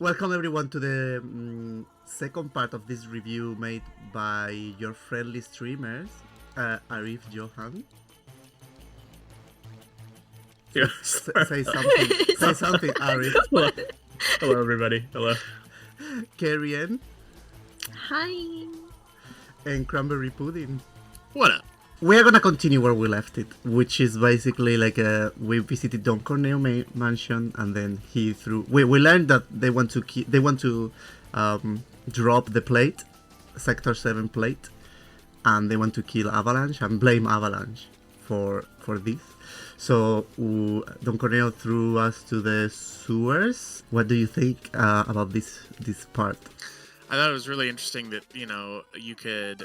Welcome everyone to the second part of this review made by your friendly streamers, Arif Johan. Yeah, Say something. Say something, Arif. Hello. Hello, everybody. Hello. Carrion Hi. and Cranberry Pudding. What up? We are gonna continue where we left it, which is basically like we visited Don Corneo mansion, and then he threw. We learned that they want to drop the plate, Sector 7 plate, and they want to kill Avalanche and blame Avalanche for this. So Don Corneo threw us to the sewers. What do you think about this part? I thought it was really interesting that you could.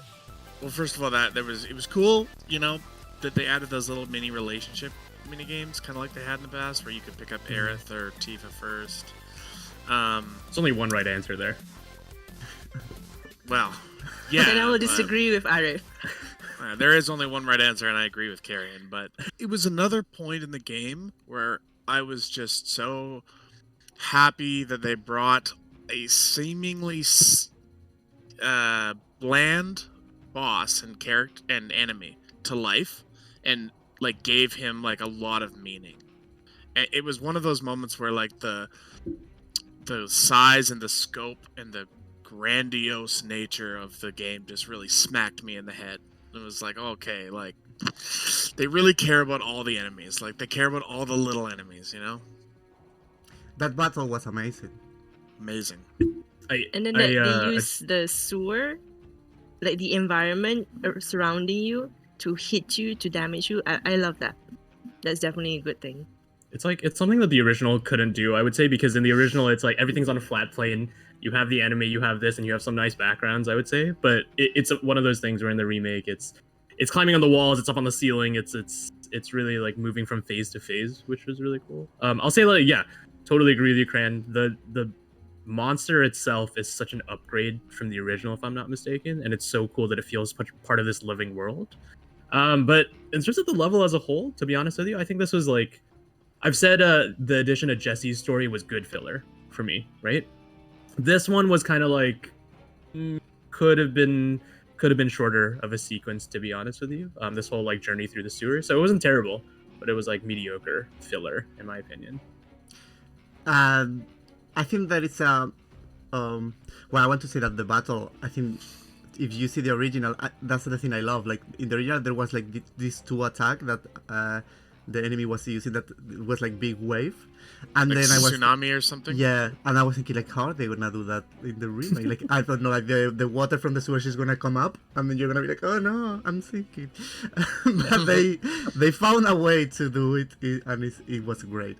Well, first of all, that it was cool. That they added those little mini relationship mini games, kind of like they had in the past, where you could pick up Aerith or Tifa first. There's only one right answer there. Well, yeah. Then I will disagree with Arif. There is only one right answer, and I agree with Carrion. But it was another point in the game where I was just so happy that they brought a seemingly bland boss and character and enemy to life, and like gave him like a lot of meaning. And it was one of those moments where like the size and the scope and the grandiose nature of the game just really smacked me in the head. It was like, okay, like they really care about all the enemies. Like they care about all the little enemies, That battle was amazing. Amazing. And then they use the sewer, like the environment surrounding you, to hit you, to damage you. I love that. That's definitely a good thing. It's something that the original couldn't do, I would say, because in the original it's like everything's on a flat plane. You have the enemy, you have this, and you have some nice backgrounds, I would say. But it's one of those things where in the remake it's climbing on the walls, it's up on the ceiling, it's really like moving from phase to phase, which was really cool. I'll say like yeah, totally agree with you, Cran. The monster itself is such an upgrade from the original, if I'm not mistaken, and it's so cool that it feels part of this living world. But in terms of the level as a whole, to be honest with you, I think this was like, I've said the addition of Jesse's story was good filler for me, right? This one was kind of like could have been shorter of a sequence, to be honest with you. This whole like journey through the sewer, so it wasn't terrible, but it was like mediocre filler in my opinion. I think that it's a well, I want to say that the battle, I think if you see the original, that's the thing I love. Like in the original, there was like these two attack that the enemy was using, that was like big wave, and like then I was tsunami or something. Yeah, and I was thinking like, how are they gonna do that in the remake? Like I don't know, like the water from the sewers is gonna come up, and then you're gonna be like, oh no, I'm sinking. But they found a way to do it, and it was great.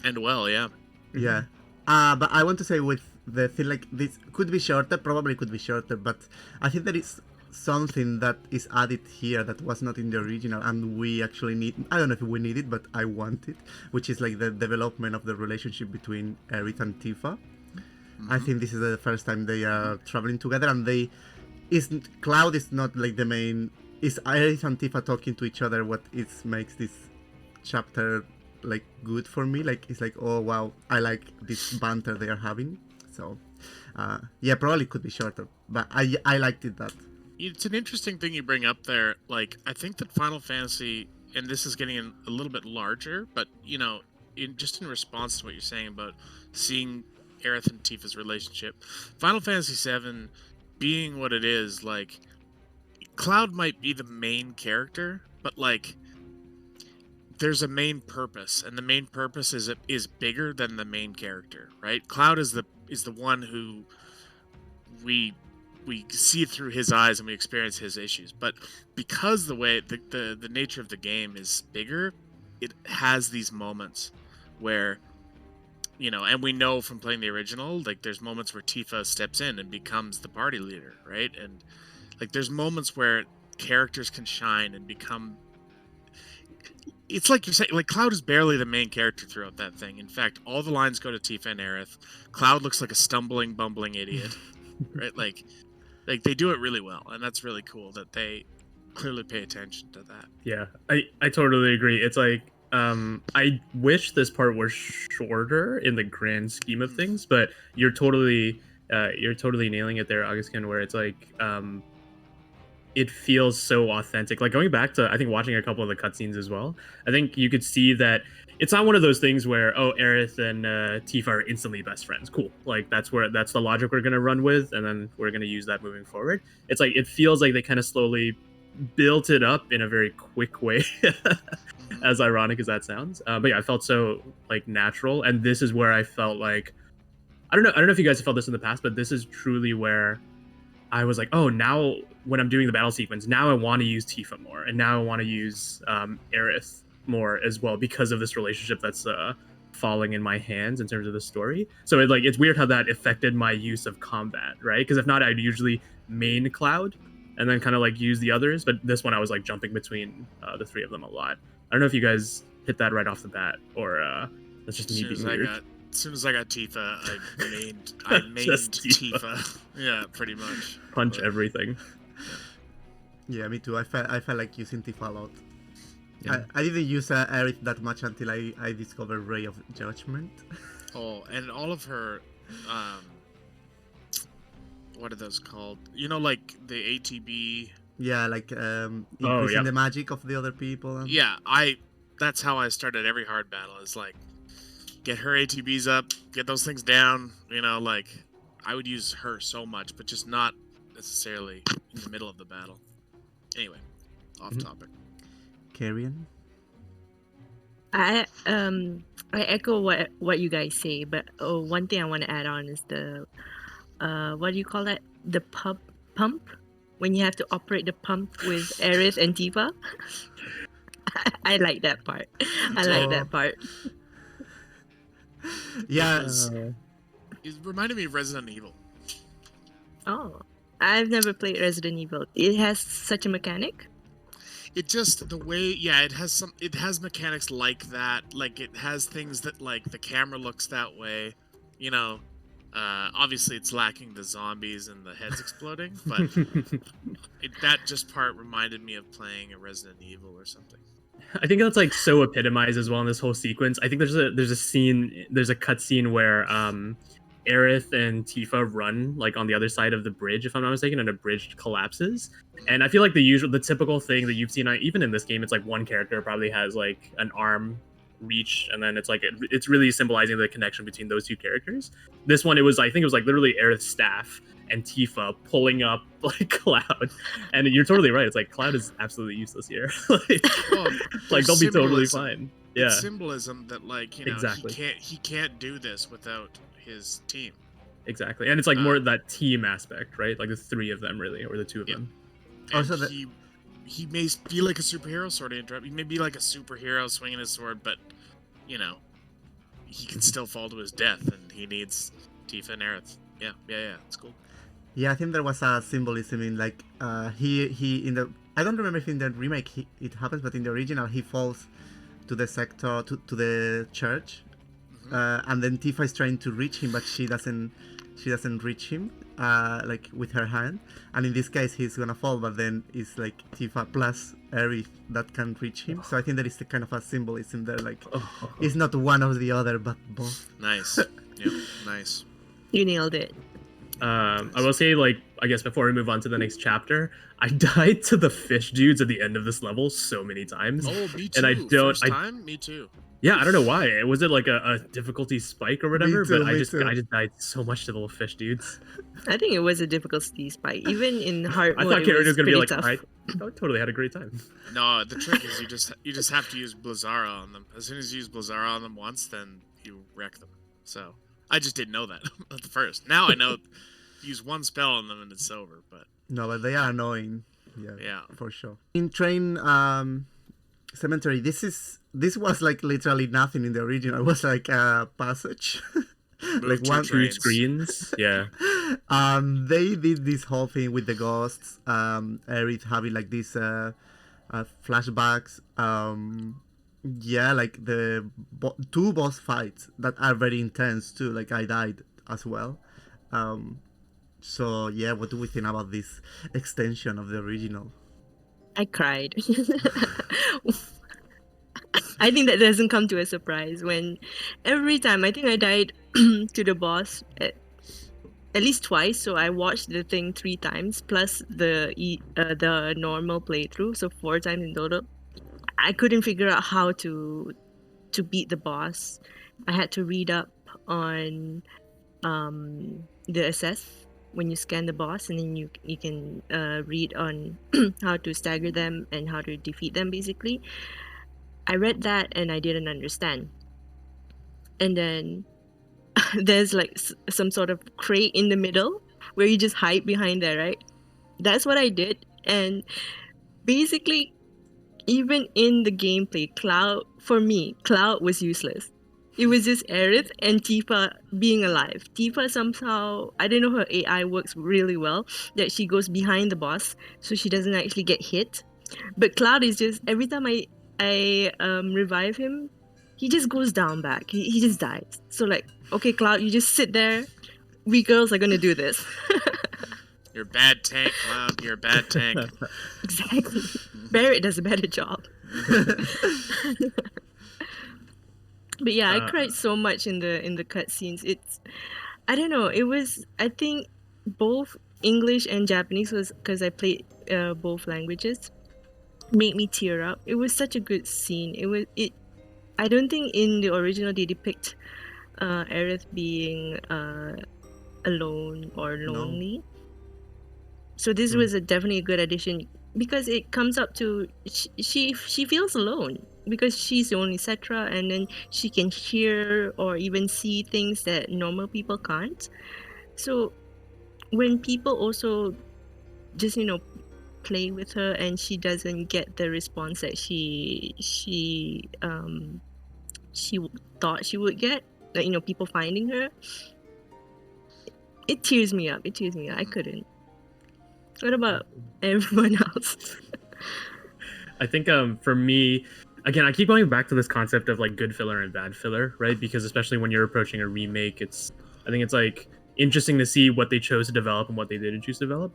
And well, yeah. Yeah. But I want to say with the thing, like this could be shorter, probably could be shorter, but I think that it's something that is added here that was not in the original, and we actually need, I don't know if we need it, but I want it, which is like the development of the relationship between Aerith and Tifa. I think this is the first time they are traveling together, and Cloud is not like the main, is Aerith and Tifa talking to each other what makes this chapter like good for me. Like it's like, oh wow, I like this banter they are having. So yeah, probably could be shorter, but I liked it. That It's an interesting thing you bring up there. Like I think that Final Fantasy, and this is getting a little bit larger, but in response to what you're saying about seeing Aerith and Tifa's relationship, Final Fantasy VII being what it is, like Cloud might be the main character, but like there's a main purpose, and the main purpose is bigger than the main character, right? Cloud is the one who we see through his eyes and we experience his issues. But because the way the nature of the game is bigger, it has these moments where and we know from playing the original, like there's moments where Tifa steps in and becomes the party leader, right? And like there's moments where characters can shine and become, it's like you're saying, like Cloud is barely the main character throughout that thing. In fact, all the lines go to Tifa and Aerith. Cloud looks like a stumbling, bumbling idiot, right? Like they do it really well, and that's really cool that they clearly pay attention to that. Yeah, I totally agree. It's like I wish this part was shorter in the grand scheme of things, but you're totally nailing it there, Augustin, where it's like it feels so authentic. Like going back to, I think, watching a couple of the cutscenes as well, I think you could see that it's not one of those things where, oh, Aerith and Tifa are instantly best friends. Cool. Like that's the logic we're gonna run with, and then we're gonna use that moving forward. It's like it feels like they kind of slowly built it up in a very quick way, as ironic as that sounds. But yeah, I felt so like natural, and this is where I felt like I don't know if you guys have felt this in the past, but this is truly where I was like, oh, now when I'm doing the battle sequence, now I want to use Tifa more, and now I want to use Aerith more as well because of this relationship that's falling in my hands in terms of the story. So it's weird how that affected my use of combat, right? Because if not, I'd usually main Cloud and then kind of like use the others. But this one, I was like jumping between the three of them a lot. I don't know if you guys hit that right off the bat, or that's just me being weird. As soon as I got Tifa, I mained Tifa. Yeah, pretty much. Punch everything. Yeah, me too. I felt like using Tifa a lot. Yeah. I didn't use Aerith that much until I discovered Ray of Judgment. Oh, and all of her, what are those called? You know, like the ATB. Yeah, like increasing the magic of the other people. And... Yeah, that's how I started every hard battle. Is like, get her ATBs up, get those things down. You know, like I would use her so much, but just not necessarily in the middle of the battle. Anyway, off topic. Carrion? I echo what you guys say, but one thing I want to add on is the what do you call that? The pump when you have to operate the pump with Aerith and Tifa. I like that part. I like that part. Yeah. It reminded me of Resident Evil. Oh, I've never played Resident Evil. It has such a mechanic. It just the way, yeah, it has mechanics like that. Like it has things that like the camera looks that way. You know, obviously it's lacking the zombies and the heads exploding, but that just part reminded me of playing a Resident Evil or something. I think that's like so epitomized as well in this whole sequence. I think there's a cut scene where Aerith and Tifa run like on the other side of the bridge, if I'm not mistaken, and a bridge collapses. And I feel like the typical thing that you've seen even in this game, it's like one character probably has like an arm reach, and then it's like it's really symbolizing the connection between those two characters. This one, I think it was like literally Aerith's staff and Tifa pulling up like Cloud, and you're totally right. It's like Cloud is absolutely useless here. Like they'll be totally fine. Yeah, it's symbolism that like exactly. he can't do this without his team. Exactly, and it's like more that team aspect, right? Like the three of them, really, or the two of them. Also, he may be like a superhero, sort of interrupt. He may be like a superhero swinging his sword, but you know, he can still fall to his death, and he needs Tifa and Aerith. Yeah, it's cool. Yeah, I think there was a symbolism in like he in the, I don't remember if in the remake it happens, but in the original he falls to the sector to the church, and then Tifa is trying to reach him, but she doesn't reach him like with her hand, and in this case he's gonna fall, but then it's like Tifa plus Aerith that can reach him. So I think there is a kind of a symbolism there, like it's not one or the other but both. Nice. Yeah, nice. You nailed it. I will say, like, I guess before we move on to the next chapter, I died to the fish dudes at the end of this level so many times. Oh, me too. And I don't. First time? Me too. Yeah, I don't know why. Was it like a difficulty spike or whatever? Me too, but I me just too. died so much to the little fish dudes. I think it was a difficulty spike. Even in hard I mode, thought Karen was gonna be like, tough. I totally had a great time. No, the trick is you just have to use Blizzara on them. As soon as you use Blizzara on them once, then you wreck them. So I just didn't know that at the first. Now I know. Use one spell on them and it's over, but No, but they are annoying. Yeah, for sure. In Train Cemetery, this was like literally nothing in the original. It was like a passage. Like one screens. Yeah. They did this whole thing with the ghosts. Aerith having like these flashbacks. Yeah, like the two boss fights that are very intense too. Like I died as well. So yeah, what do we think about this extension of the original? I cried. I think that doesn't come to a surprise when every time I think I died to the boss at least twice. So I watched the thing 3 times plus the normal playthrough, so 4 times in total. I couldn't figure out how to beat the boss. I had to read up on the assess when you scan the boss, and then you can read on how to stagger them and how to defeat them. Basically, I read that and I didn't understand. And then there's like some sort of crate in the middle where you just hide behind there, right? That's what I did, and basically, even in the gameplay, Cloud was useless. It was just Aerith and Tifa being alive. Tifa somehow, I don't know, her AI works really well, that she goes behind the boss so she doesn't actually get hit. But Cloud is just, every time I revive him, he just goes down back. He just dies. So like, okay, Cloud, you just sit there. We girls are gonna do this. You're a bad tank, Cloud. You're a bad tank. Exactly. Barrett does a better job. But yeah, I cried so much in the cutscenes. It's, I don't know. It was, I think both English and Japanese, was because I played both languages, made me tear up. It was such a good scene. It. I don't think in the original they depict Aerith being alone or lonely. So this was definitely a good addition, because it comes up to she feels alone because she's the only Cetra, and then she can hear or even see things that normal people can't. So when people also just play with her and she doesn't get the response that she thought she would get, like people finding her, it tears me up. I couldn't. What about everyone else? I think for me, again, I keep going back to this concept of like good filler and bad filler, right? Because especially when you're approaching a remake, I think it's like interesting to see what they chose to develop and what they didn't choose to develop.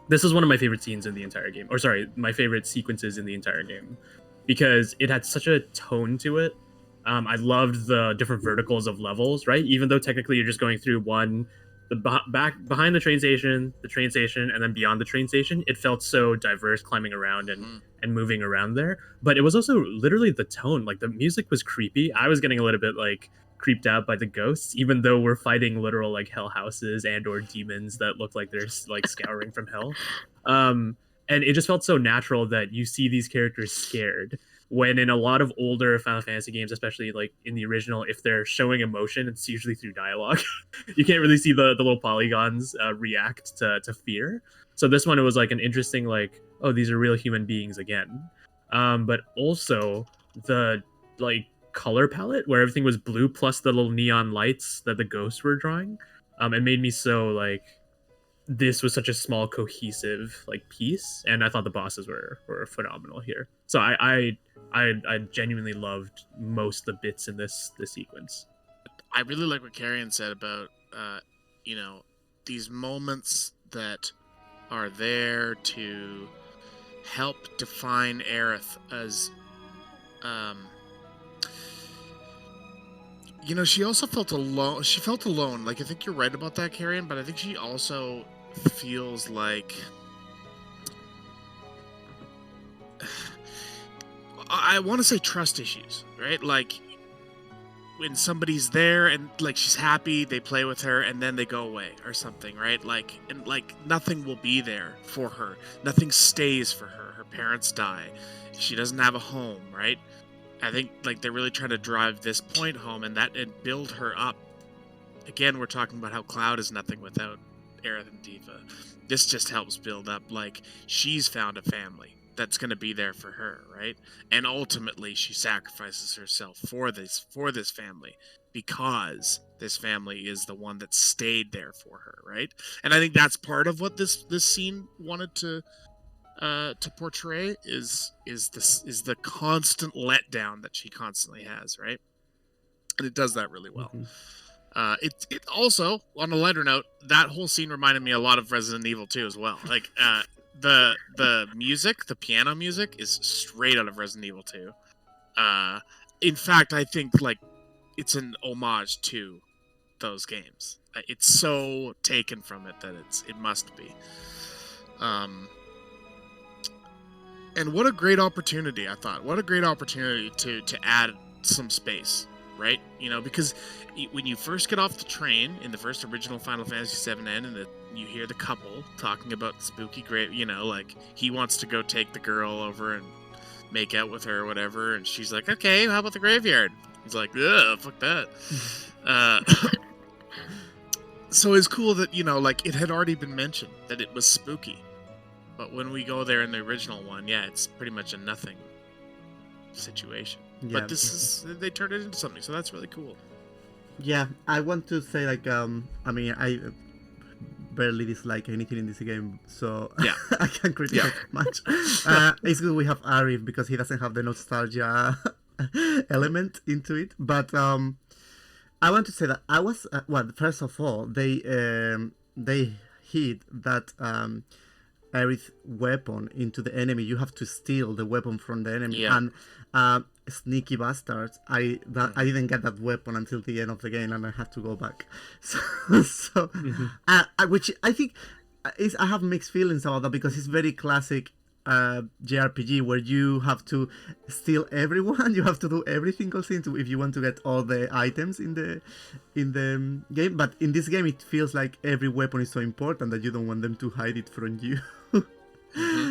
This is one of my favorite scenes in the entire game, or sorry, my favorite sequences in the entire game, because it had such a tone to it. I loved the different verticals of levels, right? Even though technically you're just going through back behind the train station, and then beyond the train station. It felt so diverse, climbing around and moving around there. But it was also literally the tone. Like the music was creepy. I was getting a little bit like creeped out by the ghosts, even though we're fighting literal like hell houses and or demons that look like they're like scouring from hell. And it just felt so natural that you see these characters scared, when in a lot of older Final Fantasy games, especially like in the original, if they're showing emotion, it's usually through dialogue. You can't really see the little polygons react to fear. So this one, it was like an interesting, like, oh, these are real human beings again. But also the like color palette where everything was blue plus the little neon lights that the ghosts were drawing. It made me so like, this was such a small cohesive like piece, and I thought the bosses were phenomenal here. So I genuinely loved most the bits in this sequence. I really like what Carrion said about these moments that are there to help define Aerith as she also felt alone. She felt alone. Like, I think you're right about that, Carrion, but I think she also feels like I want to say trust issues, right? Like when somebody's there and like she's happy, they play with her and then they go away or something, right? Like, and like nothing will be there for her. Nothing stays for her. Her parents die. She doesn't have a home, right? I think like they're really trying to drive this point home and build her up. Again, we're talking about how Cloud is nothing without Aerith and Tifa. This just helps build up like she's found a family that's going to be there for her, right? And ultimately she sacrifices herself for this family, because this family is the one that stayed there for her, right? And I think that's part of what this scene wanted to portray is the constant letdown that she constantly has, right? And it does that really well. It also, on a lighter note, that whole scene reminded me a lot of Resident Evil 2 as well. Like the music, the piano music is straight out of Resident Evil 2. In fact, I think like it's an homage to those games. It's so taken from it that it must be. And what a great opportunity, I thought. What a great opportunity to add some space, right? You know, because when you first get off the train in the first original Final Fantasy VII N, and you hear the couple talking about spooky grave, you know, like he wants to go take the girl over and make out with her or whatever, and she's like, okay, how about the graveyard? He's like, ugh, fuck that. So it's cool that, you know, like it had already been mentioned that it was spooky. But when we go there in the original one, yeah, it's pretty much a nothing situation. Yeah. But they turned it into something, so that's really cool. Yeah, I want to say like I mean I barely dislike anything in this game, so Yeah. I can't criticize much. It's good we have Arif because he doesn't have the nostalgia element into it. But I want to say that I was well. First of all, they hid that Aerith weapon into the enemy. You have to steal the weapon from the enemy, Yeah. and sneaky bastards. I didn't get that weapon until the end of the game, and I had to go back. So which I think is I have mixed feelings about that because it's very classic JRPG where you have to steal everyone. You have to do every single thing if you want to get all the items in the game. But in this game, it feels like every weapon is so important that you don't want them to hide it from you.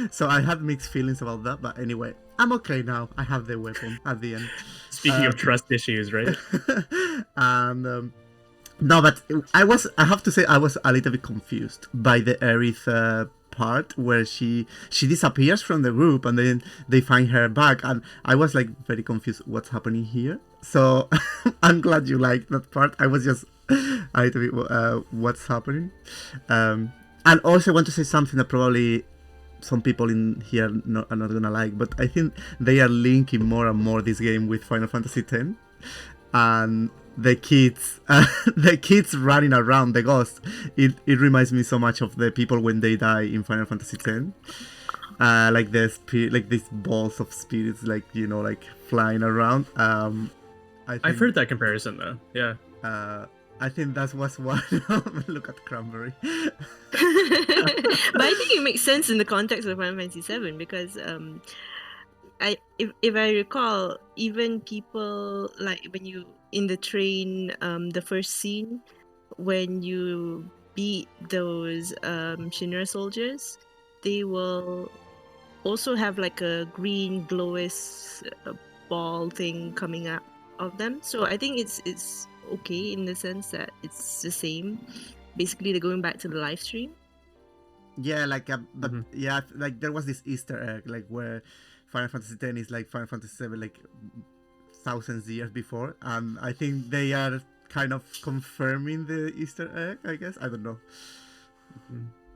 So I had mixed feelings about that, but anyway, I'm okay now. I have the weapon at the end. Speaking of trust issues, right? And no, but I have to say I was a little bit confused by the Aerith part where she disappears from the group and then they find her back, and I was like very confused what's happening here. So I'm glad you liked that part. I was just a little bit what's happening. And also I want to say something that probably some people in here are not gonna like, but I think they are linking more and more this game with Final Fantasy X, and the kids running around the ghost. It reminds me so much of the people when they die in Final Fantasy X. Like the spirit, like these balls of spirits, like you know, like flying around. I've heard that comparison though. Yeah. I think that was one. Look at Cranberry. But I think it makes sense in the context of Final Fantasy VII because if I recall, even people like when you in the train, the first scene when you beat those Shinra soldiers, they will also have like a green glowous ball thing coming out of them. So I think it's okay in the sense that it's the same. Basically, they're going back to the live stream. Yeah, like but yeah, like there was this Easter egg, like where Final Fantasy X is like Final Fantasy VII, like thousands years before, and I think they are kind of confirming the Easter egg. I guess I don't know.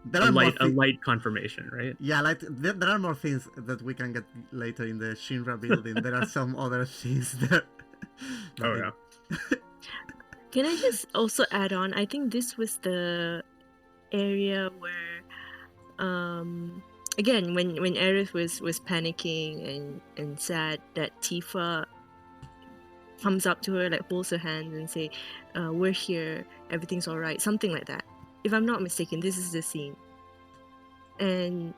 There are A light confirmation, right? Yeah, like there are more things that we can get later in the Shinra building. There are some other things there. Oh yeah. Can I just also add on? I think this was the area where, again, when Aerith was panicking and sad, that Tifa comes up to her, like holds her hand and say, "We're here, everything's all right," something like that. If I'm not mistaken, this is the scene, and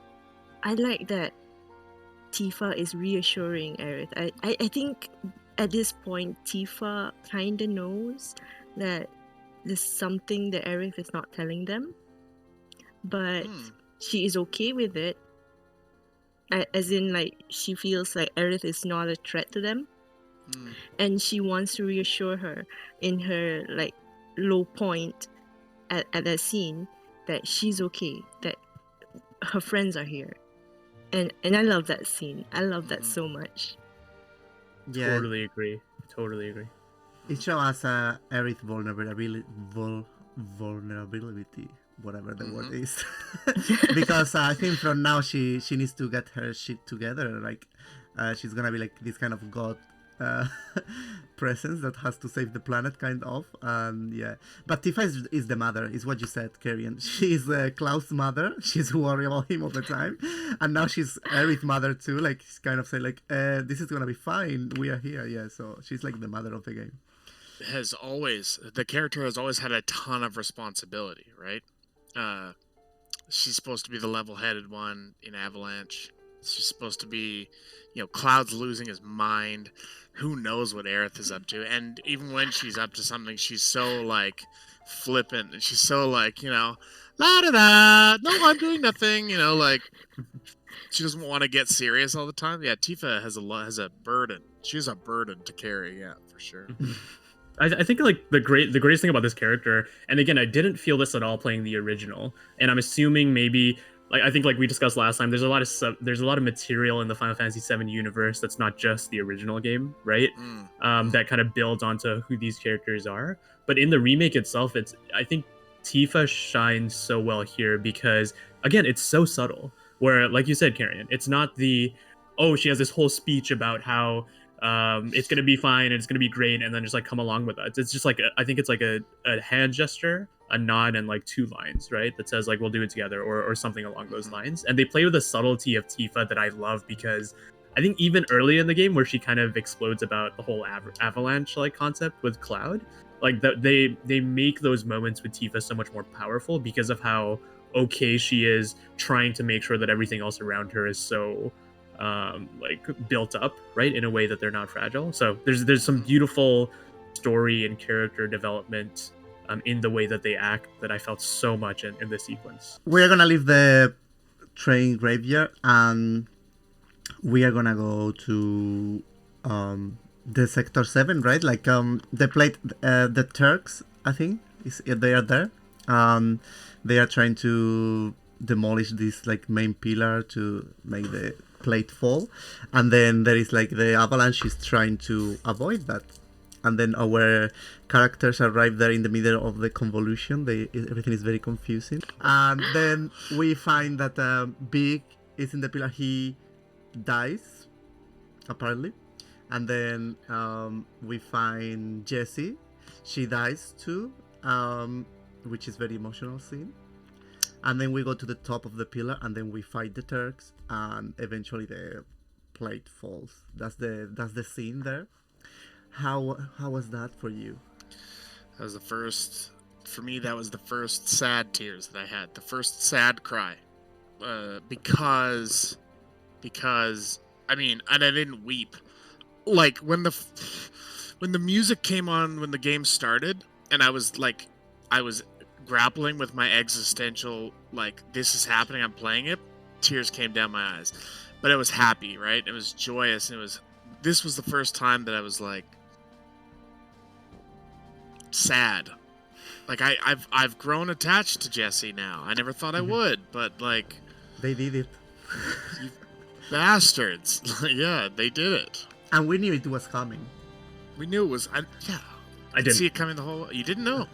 I like that Tifa is reassuring Aerith. I think at this point, Tifa kind of knows that there's something that Aerith is not telling them, but she is okay with it. As in, like, she feels like Aerith is not a threat to them, and she wants to reassure her in her like low point at that scene that she's okay, that her friends are here, and I love that scene. I love that so much. Yeah, Totally agree. it shows us Aerith vulnerability, whatever the word is, because I think from now she needs to get her shit together. Like she's gonna be like this kind of god presence that has to save the planet, kind of. And yeah, but Tifa is the mother, is what you said, Carrion. She's Klaus' mother. She's worried about him all the time, and now she's Aerith's mother too. Like, she's kind of say like, this is gonna be fine. We are here. Yeah, so she's like the mother of the game. The character has always had a ton of responsibility, right? She's supposed to be the level-headed one in Avalanche. She's supposed to be, Cloud's losing his mind. Who knows what Aerith is up to? And even when she's up to something, she's so like flippant, and she's so like, la da da. No, I'm doing nothing. Like she doesn't want to get serious all the time. Yeah, Tifa has a burden. She has a burden to carry. Yeah, for sure. I think like the greatest thing about this character, and again, I didn't feel this at all playing the original, and I'm assuming maybe like I think like we discussed last time, there's a lot of material in the Final Fantasy VII universe that's not just the original game, right? That kind of builds onto who these characters are. But in the remake itself, I think Tifa shines so well here because again, it's so subtle. Where like you said, Carrion, it's not she has this whole speech about how it's gonna be fine and it's gonna be great, and then just like come along with us. It's just like I think it's like a hand gesture, a nod, and like 2 lines, right? That says like we'll do it together or something along those lines. And they play with the subtlety of Tifa that I love because I think even early in the game where she kind of explodes about the whole avalanche like concept with Cloud, like they make those moments with Tifa so much more powerful because of how okay she is trying to make sure that everything else around her is so like built up, right, in a way that they're not fragile. So there's some beautiful story and character development in the way that they act that I felt so much in this sequence. We're gonna leave the train graveyard and we are gonna go to the Sector 7, right? Like the Turks, I think, they are there. They are trying to demolish this like main pillar to make the plate fall, and then there is like the avalanche is trying to avoid that, and then our characters arrive there in the middle of the convolution. Everything is very confusing, and then we find that Big is in the pillar. He dies apparently, and then we find Jessie. She dies too, which is very emotional scene. And then we go to the top of the pillar, and then we fight the Turks, and eventually the plate falls. That's the scene there. How was that for you? That was for me, that was the first sad tears that I had. The first sad cry. Because I mean, and I didn't weep. Like when the music came on when the game started, and I was grappling with my existential, like, this is happening, I'm playing it, tears came down my eyes. But I was happy, right? It was joyous. This was the first time that I was like sad. Like I've grown attached to Jessie now. I never thought I would, but like they did it. You bastards. Yeah, they did it. And we knew it was coming. We knew it was I didn't see it coming the whole. You didn't know.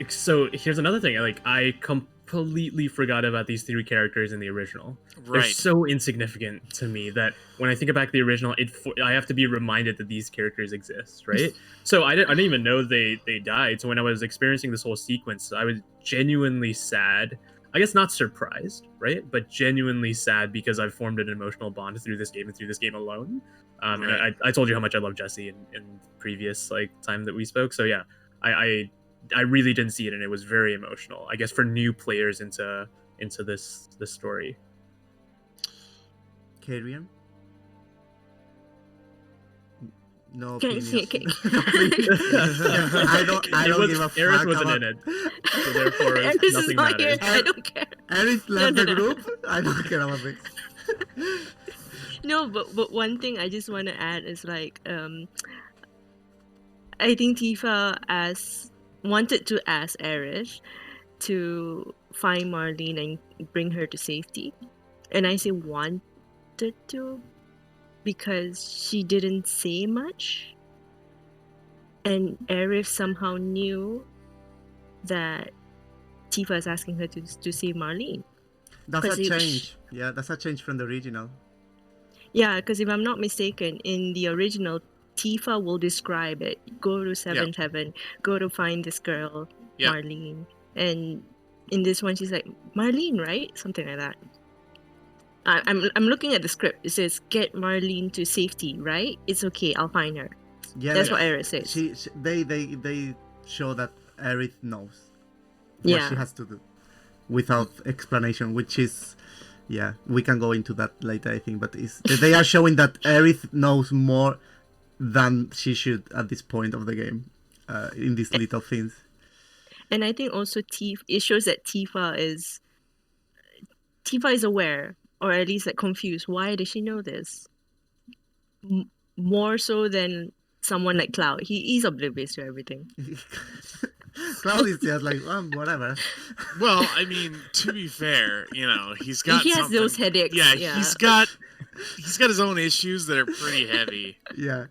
So here's another thing. Like I completely forgot about these 3 characters in the original. Right. They're so insignificant to me that when I think about the original, I have to be reminded that these characters exist, right? So I didn't even know they died. So when I was experiencing this whole sequence, I was genuinely sad. I guess not surprised, right? But genuinely sad because I've formed an emotional bond through this game and through this game alone. Right. And I told you how much I love Jessie in previous like time that we spoke. So yeah, I really didn't see it, and it was very emotional. I guess for new players into this story. Carrion? No Okay, opinions. okay. I don't give a fuck Aerith wasn't about... in it, so therefore Aerith is nothing not here. matters. I don't care. Aerith left No. the group. I don't care about this. No, but one thing I just want to add is like I think Tifa wanted to ask Aerith to find Marlene and bring her to safety, and I say wanted to because she didn't say much, and Aerith somehow knew that Tifa is asking her to save Marlene. That's a 'Cause it- change. Yeah, that's a change from the original. Yeah, because if I'm not mistaken, in the original, Tifa will describe it. Go to Seventh Heaven. Go to find this girl, Yeah. Marlene. And in this one, she's like, Marlene, right? Something like that. I'm looking at the script. It says, get Marlene to safety, right? It's okay. I'll find her. Yeah, That's like, what Aerith says. they show that Aerith knows what she has to do without explanation, which is, yeah, we can go into that later, I think, but they are showing that Aerith knows more than she should at this point of the game, in these little things. And I think also it shows that Tifa is aware, or at least like confused. Why does she know this? More so than someone like Cloud. He's oblivious to everything. Cloud is just like, whatever. Well, I mean, to be fair, you know, he has those headaches. Yeah, Yeah. he's got his own issues that are pretty heavy. Yeah.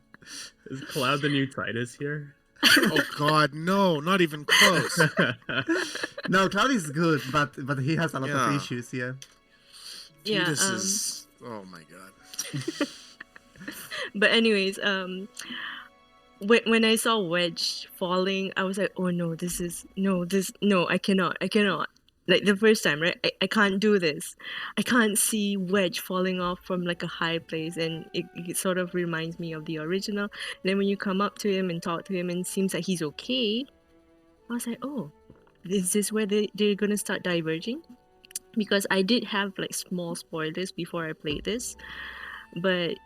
Is Cloud the new Titus here? Oh God, no, not even close. No, Cloud is good, but he has a lot of Yeah. issues. Yeah. Yeah. This is. Oh my God. But anyways, when I saw Wedge falling, I was like, oh no, I cannot. Like the first time, right? I can't do this. I can't see Wedge falling off from like a high place, and it sort of reminds me of the original. And then when you come up to him and talk to him and it seems like he's okay, I was like, oh, is this where they're gonna start diverging? Because I did have like small spoilers before I played this, but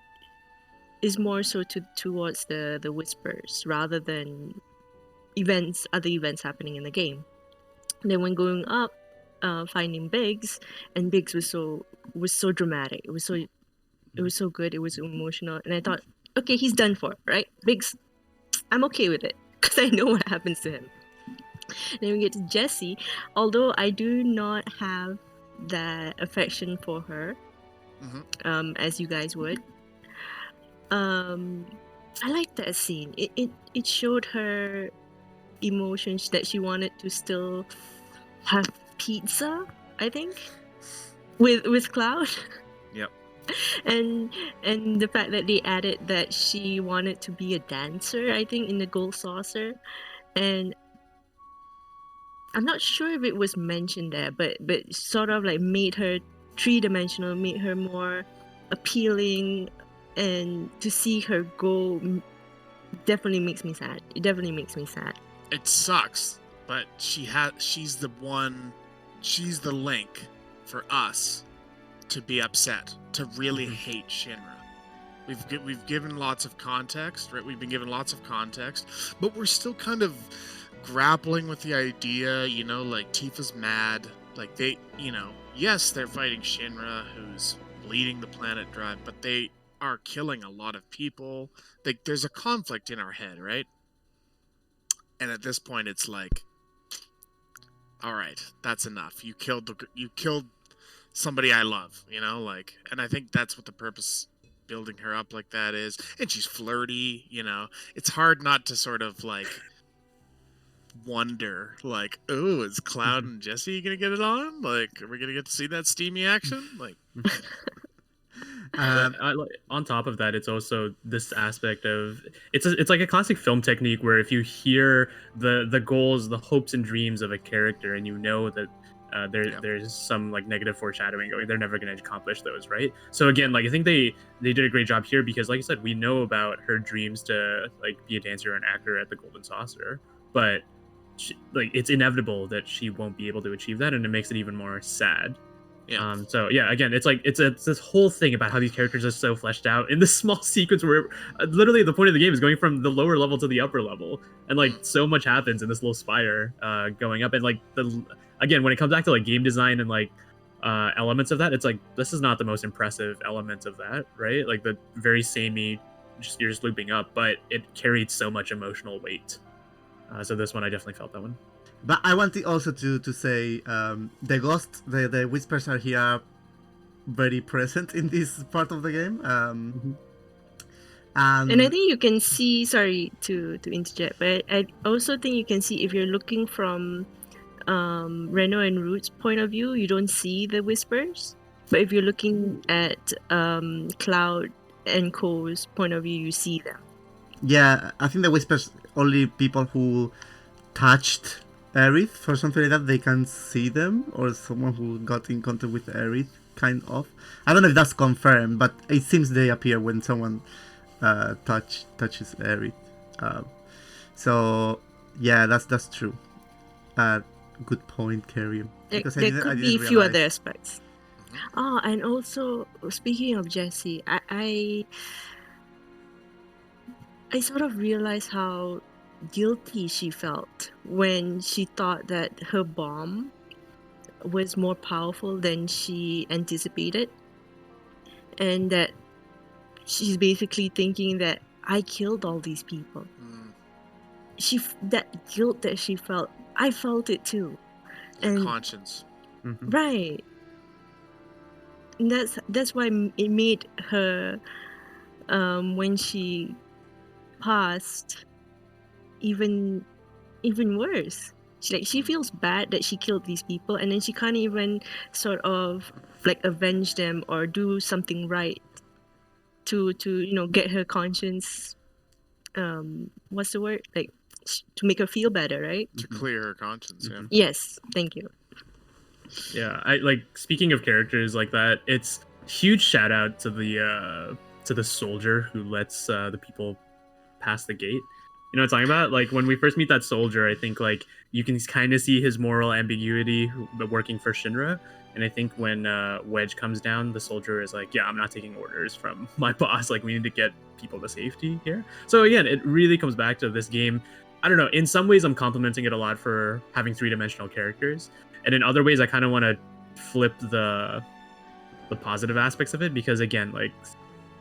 it's more so towards the whispers rather than other events happening in the game. And then when going up, finding Biggs, and Biggs was so dramatic. It was so good. It was emotional, and I thought, okay, he's done for, right? Biggs, I'm okay with it because I know what happens to him. Then we get to Jessie. Although I do not have that affection for her, as you guys would. I liked that scene. It showed her emotions that she wanted to still have pizza, I think, with Cloud. Yep. And the fact that they added that she wanted to be a dancer, I think, in the gold saucer. And I'm not sure if it was mentioned there, but sort of like made her three-dimensional, made her more appealing, and to see her go definitely makes me sad. It definitely makes me sad. It sucks, but she's the link for us to be upset, to really hate Shinra. We've given lots of context, right? We've been given lots of context, but we're still kind of grappling with the idea, you know, like Tifa's mad, like they, you know, yes, they're fighting Shinra, who's bleeding the planet dry, but they are killing a lot of people. Like, there's a conflict in our head, right? And at this point, it's like, all right, that's enough. You killed somebody I love, you know, like, and I think that's what the purpose building her up like that is. And she's flirty, you know. It's hard not to sort of like wonder, like, oh, is Cloud and Jessie gonna get it on? Like, are we gonna get to see that steamy action? Like, on top of that, it's also this aspect of it's like a classic film technique where if you hear the goals, the hopes and dreams of a character, and you know that there's some like negative foreshadowing going, they're never going to accomplish those, right? So again, like I think they did a great job here because, like I said, we know about her dreams to like be a dancer or an actor at the Golden Saucer, but like it's inevitable that she won't be able to achieve that, and it makes it even more sad. yeah. So yeah, again, it's like it's this whole thing about how these characters are so fleshed out in this small sequence where literally the point of the game is going from the lower level to the upper level, and like so much happens in this little spire going up, and like again, when it comes back to like game design and like elements of that, it's like this is not the most impressive element of that, right? Like the very samey, you're just looping up, but it carried so much emotional weight. So this one, I definitely felt that one. But I wanted also to say the ghosts, the whispers are here very present in this part of the game. And I think you can see, sorry to interject, but I also think you can see if you're looking from Reno and Root's point of view, you don't see the whispers. But if you're looking at Cloud and Co's point of view, you see them. Yeah, I think the whispers only people who touched Aerith or something like that, they can see them, or someone who got in contact with Aerith, kind of. I don't know if that's confirmed, but it seems they appear when someone touches Aerith. Uh, so yeah, that's true. Good point, Carrie. Because There I could be a didn't few other realize. aspects. Oh, and also speaking of Jessie, I sort of realized how guilty she felt when she thought that her bomb was more powerful than she anticipated, and that she's basically thinking that I killed all these people. That guilt that she felt, I felt it too. The And conscience. right, and that's why it made her, when she passed, even worse. She feels bad that she killed these people, and then she can't even sort of like avenge them or do something right to get her conscience, what's the word, like to make her feel better, right? To clear her conscience, yeah. Yes, thank you. Yeah, I like speaking of characters like that. It's huge shout out to the soldier who lets the people pass the gate. You know what I'm talking about? Like when we first meet that soldier, I think like you can kind of see his moral ambiguity working for Shinra. And I think when Wedge comes down, the soldier is like, "Yeah, I'm not taking orders from my boss. Like we need to get people to safety here." So again, it really comes back to this game. I don't know. In some ways, I'm complimenting it a lot for having three-dimensional characters, and in other ways, I kind of want to flip the positive aspects of it because again, like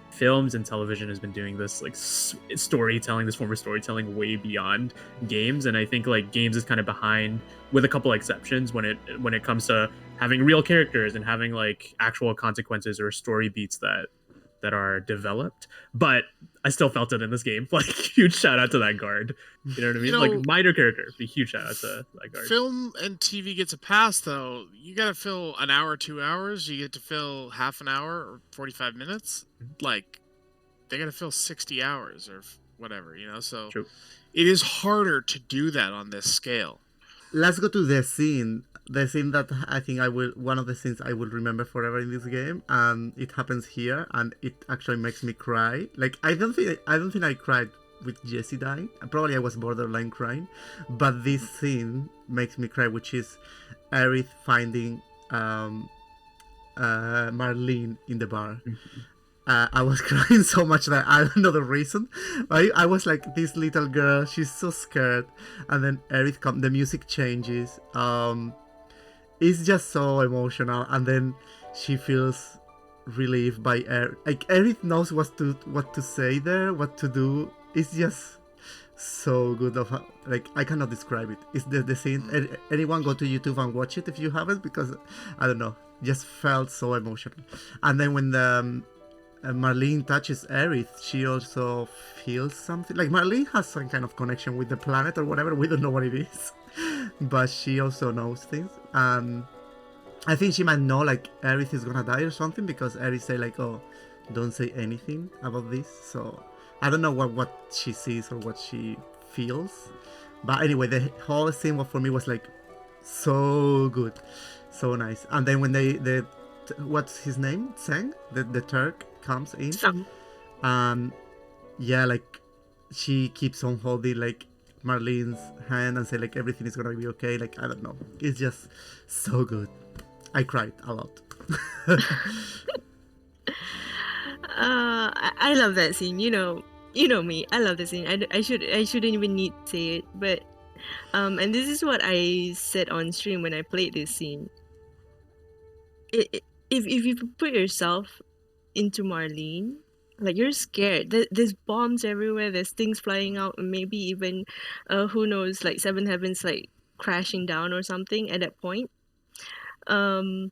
films and television has been doing this like storytelling, this form of storytelling way beyond games, and I think like games is kind of behind with a couple exceptions when it comes to having real characters and having like actual consequences or story beats that are developed. But I still felt it in this game. Like huge shout out to that guard. You know what I mean? Like minor character, but huge shout out to that guard. Film and TV gets a pass though. You gotta fill an hour, 2 hours. You get to fill half an hour or 45 minutes. Like they gotta fill 60 hours or whatever, you know. So True. It is harder to do that on this scale. Let's go to the scene. The scene that I think one of the scenes I will remember forever in this game, and it happens here, and it actually makes me cry. Like I don't think I cried with Jessie dying. Probably I was borderline crying, but this scene makes me cry, which is Aerith finding Marlene in the bar. I was crying so much that I don't know the reason. I was like, this little girl, she's so scared, and then Aerith the music changes. It's just so emotional, and then she feels relieved by Aerith. Like Aerith knows what to say there, what to do. It's just so good of her. Like I cannot describe it. It's the scene. Anyone go to YouTube and watch it if you haven't, because I don't know, just felt so emotional. And then when the Marlene touches Aerith, she also feels something. Like Marlene has some kind of connection with the planet or whatever. We don't know what it is, but she also knows things. I think she might know like Aerith is gonna die or something, because Aerith say like, "Oh, don't say anything about this." So I don't know what she sees or what she feels. But anyway, the whole scene for me was like so good, so nice. And then when what's his name? Tseng, the Turk comes in. Yeah, like she keeps on holding like Marlene's hand and say like everything is gonna be okay. Like I don't know, it's just so good. I cried a lot. I love that scene. You know me. I love the scene. I shouldn't even need to say it, but and this is what I said on stream when I played this scene. If you put yourself into Marlene, like you're scared. There's bombs everywhere. There's things flying out, and maybe even, who knows, like Seven Heavens like crashing down or something at that point. And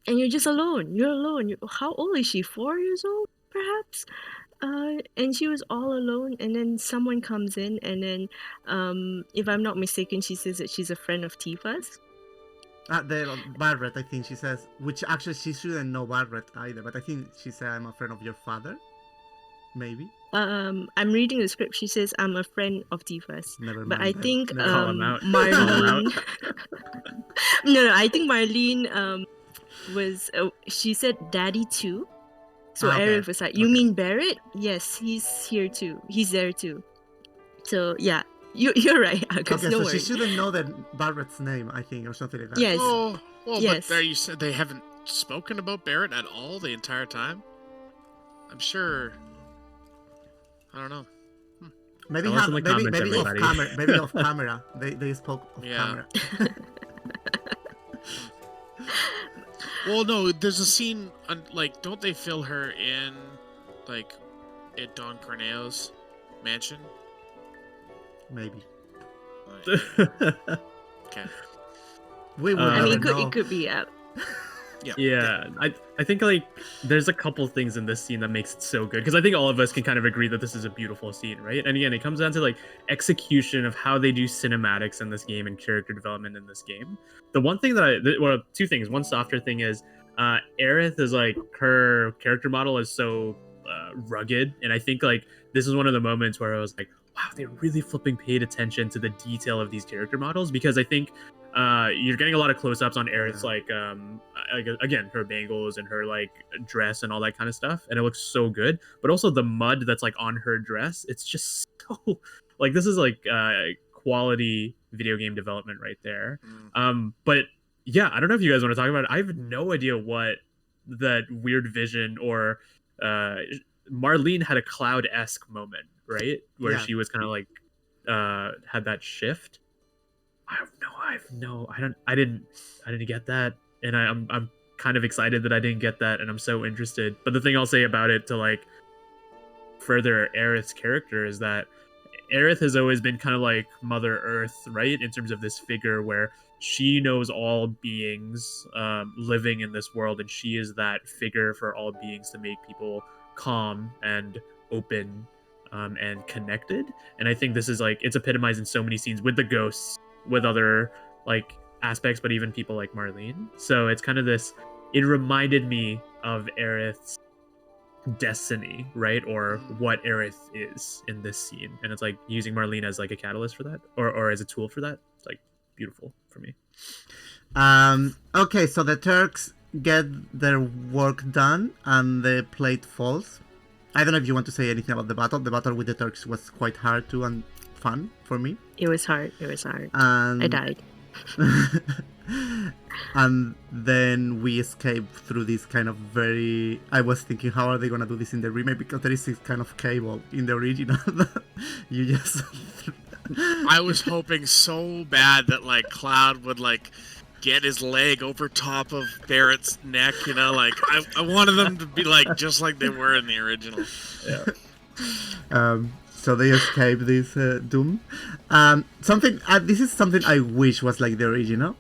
you're just alone. You're alone. How old is she? 4 years old, perhaps. And she was all alone. And then someone comes in, and then, if I'm not mistaken, she says that she's a friend of Tifa's. The Barret, I think she says, which actually she shouldn't know Barret either, but I think she said, "I'm a friend of your father," maybe. I'm reading the script. She says I'm a friend of Tifa's. Never But mind I that. think Never Call him out. Marlene. No, I think Marlene was. She said daddy too. So Okay. Eric was like, "You Okay. mean Barrett? Yes, he's here too. He's there too." So yeah, you're right, Agus. Okay, Don't so she worry. shouldn't know that Barrett's name, I think, or something like that. Yes. Oh, well, Yes. but there you said they haven't spoken about Barrett at all the entire time. I'm sure. I don't know. Maybe Tell us in the comments, maybe off everybody. camera. Maybe off camera. They spoke off Yeah. camera. Well, no, there's a scene like, don't they fill her in, like, at Don Corneo's mansion? Maybe. Okay. We will I never I mean, know. it could be. Yeah, I think like there's a couple things in this scene that makes it so good because I think all of us can kind of agree that this is a beautiful scene, right? And again, it comes down to like execution of how they do cinematics in this game and character development in this game. The one thing that well, two things. One softer thing is Aerith is like her character model is so rugged, and I think like this is one of the moments where I was like, wow, they really flipping paid attention to the detail of these character models because I think you're getting a lot of close-ups on Aerith's like again her bangles and her like dress and all that kind of stuff, and it looks so good. But also the mud that's like on her dress, it's just so like this is like quality video game development right there. But yeah, I don't know if you guys want to talk about it. I have no idea what that weird vision or Marlene had a Cloud-esque moment, right, where Yeah. she was kind of like had that shift. I didn't get that, and I'm kind of excited that I didn't get that, and I'm so interested. But the thing I'll say about it to like further Aerith's character is that Aerith has always been kind of like Mother Earth, right, in terms of this figure where she knows all beings living in this world, and she is that figure for all beings to make people calm and open and connected. And I think this is like it's epitomized in so many scenes with the ghosts, with other like aspects, but even people like Marlene. So it's kind of this. It reminded me of Aerith's destiny, right, or what Aerith is in this scene, and it's like using Marlene as like a catalyst for that, or as a tool for that. It's like beautiful for me. Okay, so the Turks get their work done and the plate falls. I don't know if you want to say anything about the battle. The battle with the Turks was quite hard too and fun for me. It was hard. It was hard. And I died. and then we escape through this kind of very. I was thinking, how are they gonna do this in the remake? Because there is this kind of cable in the original. You just. I was hoping so bad that like Cloud would like get his leg over top of Barrett's neck, you know, like I wanted them to be like just like they were in the original. Yeah. So they escape this doom. Something. This is something I wish was like the original.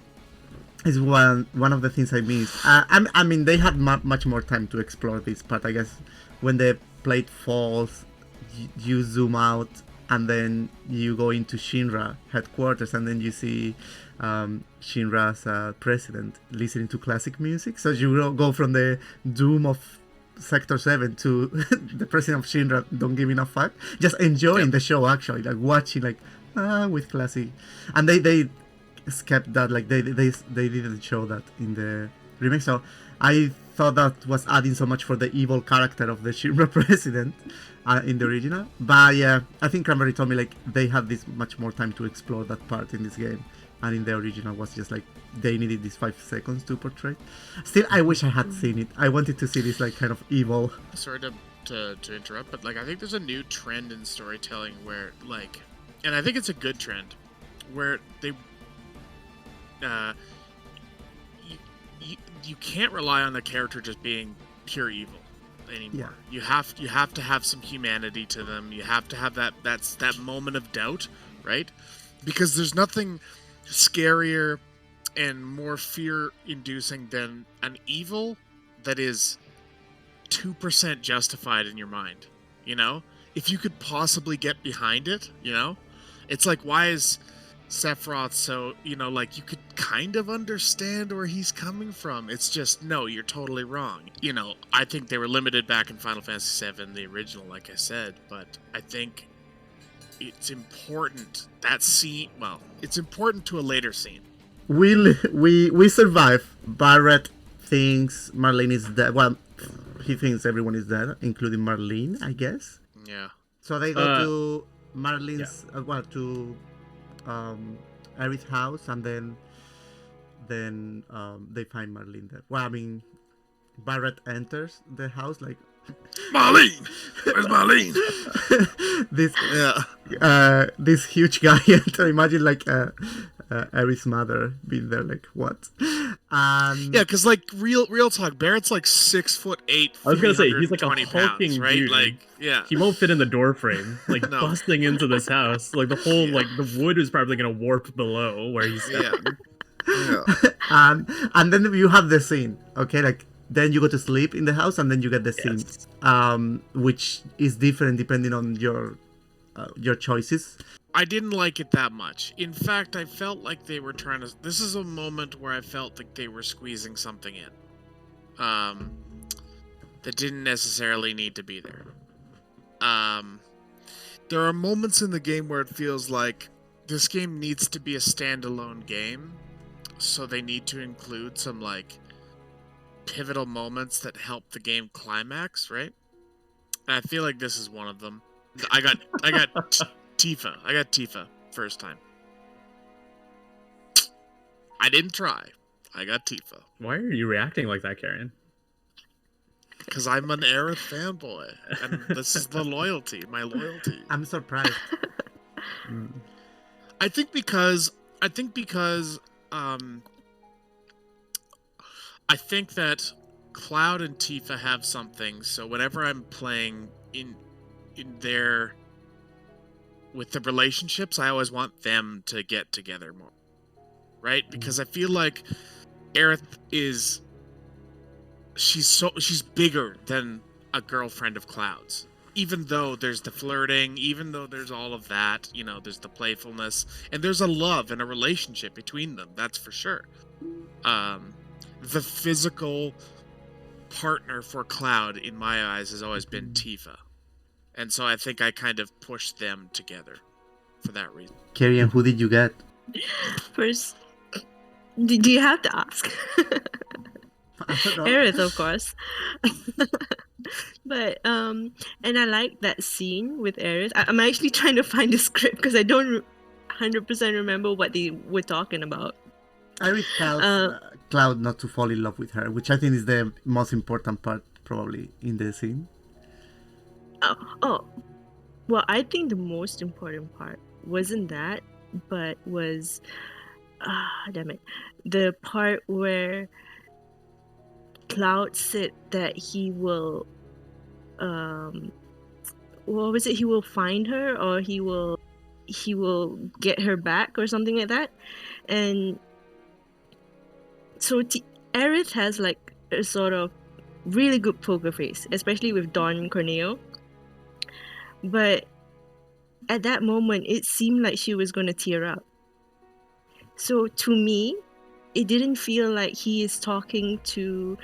Is one of the things I miss. I mean, they had much more time to explore this part. I guess when the plate falls, you zoom out, and then you go into Shinra headquarters, and then you see Shinra's president listening to classic music. So you go from the doom of Sector 7 to the president of Shinra don't give enough fuck. Just enjoying the show, actually, like watching like with classic. And they kept that, like they didn't show that in the remake. So I thought that was adding so much for the evil character of the Shinra president in the original. But yeah, I think Cranberry told me like they had this much more time to explore that part in this game, and in the original was just like they needed these 5 seconds to portray. Still, I wish I had seen it. I wanted to see this like kind of evil. Sorry to interrupt, but like I think there's a new trend in storytelling where like, and I think it's a good trend, where they you can't rely on the character just being pure evil anymore. Yeah. You have to have some humanity to them. You have to have that moment of doubt, right? Because there's nothing scarier and more fear-inducing than an evil that is 2% justified in your mind. You know, if you could possibly get behind it, you know, it's like, why is Sephiroth so, you know, like you could kind of understand where he's coming from. It's just, no, you're totally wrong. You know, I think they were limited back in Final Fantasy VII, the original, like I said, but I think it's important, that scene, well, it's important to a later scene. We survive. Barrett thinks Marlene is dead. Well, he thinks everyone is dead, including Marlene, I guess. Yeah. So they go to Marlene's, to Aerith's house, and then they find Marlene there. Well, I mean, Barrett enters the house like, Marlene! Where's Marlene? This huge guy enter. Imagine like Aerith's mother being there, like, what? Yeah, because like real talk, Barrett's like 6'8". I was gonna say he's like a 320 hulking pounds, right? dude. Like, yeah, He won't fit in the door frame, like No. busting into this house. Like the whole like the wood is probably gonna warp below where he's stepping. And then you have the scene, okay, like then you go to sleep in the house, and then you get the scene, which is different depending on your choices. I didn't like it that much. In fact, I felt like they were trying to. This is a moment where I felt like they were squeezing something in, that didn't necessarily need to be there. There are moments in the game where it feels like this game needs to be a standalone game, so they need to include some like pivotal moments that help the game climax, right? And I feel like this is one of them. I got Tifa. I got Tifa first time. I didn't try. I got Tifa. Why are you reacting like that, Karen? Because I'm an Aerith fanboy, and this is the loyalty, my loyalty. I'm surprised. I think because I think that Cloud and Tifa have something. So whenever I'm playing in their with the relationships, I always want them to get together more, right? Because I feel like Aerith she's bigger than a girlfriend of Cloud's. Even though there's the flirting, even though there's all of that, you know, there's the playfulness, and there's a love and a relationship between them, that's for sure. The physical partner for Cloud, in my eyes, has always been Tifa. And so I think I kind of pushed them together for that reason. Carrie, and who did you get? First, do you have to ask? I don't know. Aerith, of course. But and I like that scene with Aerith. I'm actually trying to find the script because I don't 100% remember what they were talking about. Aerith tells Cloud not to fall in love with her, which I think is the most important part, probably, in the scene. Well, I think the most important part wasn't that, but was damn it, the part where Cloud said that he will what was it, he will find her, or he will get her back, or something like that. And so Aerith has like a sort of really good poker face, especially with Dawn Corneo. But at that moment, it seemed like she was going to tear up. So to me, it didn't feel like he is talking to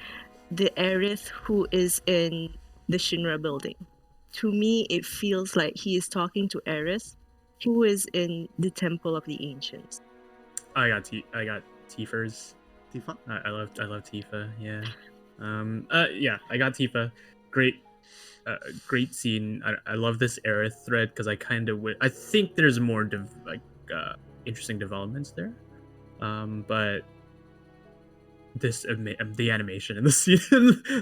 the Aerith who is in the Shinra building. To me, it feels like he is talking to Aerith who is in the Temple of the Ancients. I got Tifa's. Tifa? I love Tifa. Yeah. Yeah, I got Tifa. Great scene. I love this Aerith thread because I think there's more interesting developments there. But the animation in the scene,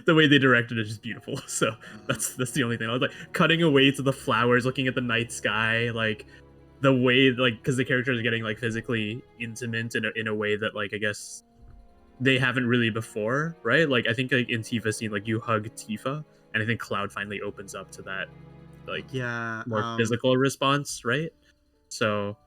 the way they directed it is just beautiful. So that's the only thing. I was like cutting away to the flowers, looking at the night sky, like the way, like, because the characters are getting like physically intimate in a way that, like, I guess they haven't really before, right? Like I think like in Tifa's scene, like you hug Tifa, and I think Cloud finally opens up to that, like, more physical response, right? So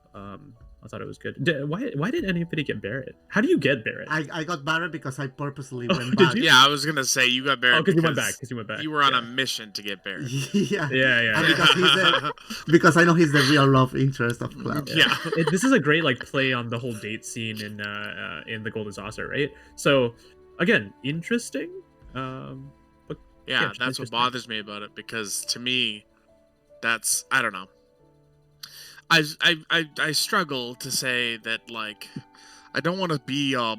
I thought it was good. Why did anybody get Barrett? How do you get Barrett? I got Barrett because I purposely Oh, went did back. you? Yeah, I was gonna say you got Barrett. Oh, because you went because back. Because you went back. You were on yeah. a mission to get Barrett. Yeah. Yeah. And because I know he's the real love interest of Cloud. Yeah. This is a great like play on the whole date scene in the Golden Saucer, right? So, again, interesting. But Yeah, that's what interesting. bothers me about it, because to me, that's, I don't know. I struggle to say that, like, I don't want to be all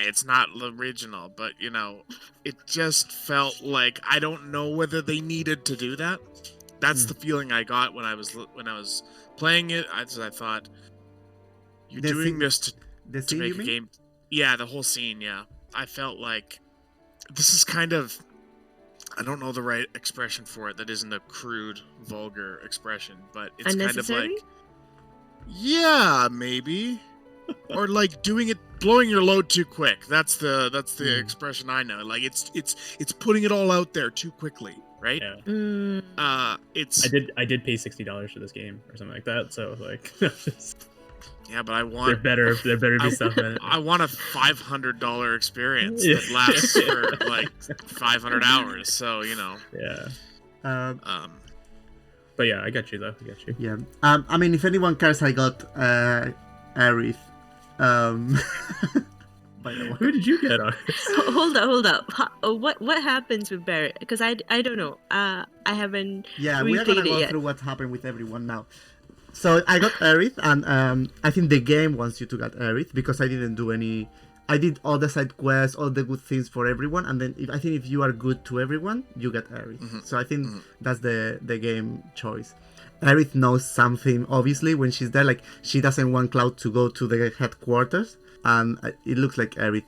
it's not the original, but you know, it just felt like I don't know whether they needed to do that. That's the feeling I got when I was playing it. I thought, you're The doing scene- this The to scene make you a mean? game. Yeah, the whole scene. Yeah, I felt like this is kind of, I don't know the right expression for it that isn't a crude, vulgar expression, but it's kind of Unnecessary? like, yeah, maybe, or like doing it, blowing your load too quick. That's the expression I know. Like it's putting it all out there too quickly, right? Yeah. It's I did pay $60 for this game or something like that. So like, yeah, but I there want better be stuff in it. I want a $500 experience Yeah. that lasts for like 500 hours. So you know, Yeah. But yeah, I got you though. I got you. Yeah. I mean, if anyone cares, I got Aerith. By the way. Who did you get, August? Hold up. What happens with Barrett? Because I don't know. I haven't Yeah, we are gonna replayed it go yet. through what happened with everyone now. So I got Aerith, and I think the game wants you to get Aerith because I didn't do any. I did all the side quests, all the good things for everyone, and then I think if you are good to everyone, you get Aerith. So I think that's the game choice. Aerith knows something, obviously, when she's there. Like, she doesn't want Cloud to go to the headquarters, and it looks like Aerith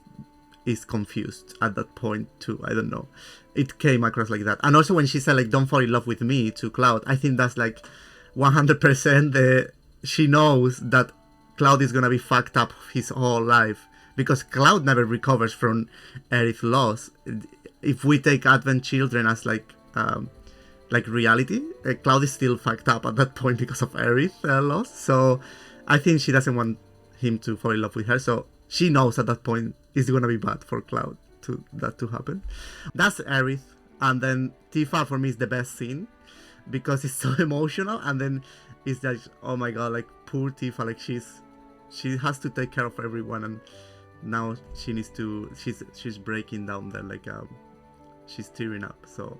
is confused at that point too. I don't know. It came across like that. And also when she said, like, don't fall in love with me to Cloud, I think that's like 100% she knows that Cloud is gonna be fucked up his whole life. Because Cloud never recovers from Aerith's loss. If we take Advent Children as like reality, Cloud is still fucked up at that point because of Aerith's loss. So I think she doesn't want him to fall in love with her. So she knows at that point it's gonna be bad for Cloud to happen. That's Aerith, and then Tifa for me is the best scene because it's so emotional, and then it's like, oh my god, like poor Tifa, like she has to take care of everyone, and now she needs to, she's breaking down there, like she's tearing up. So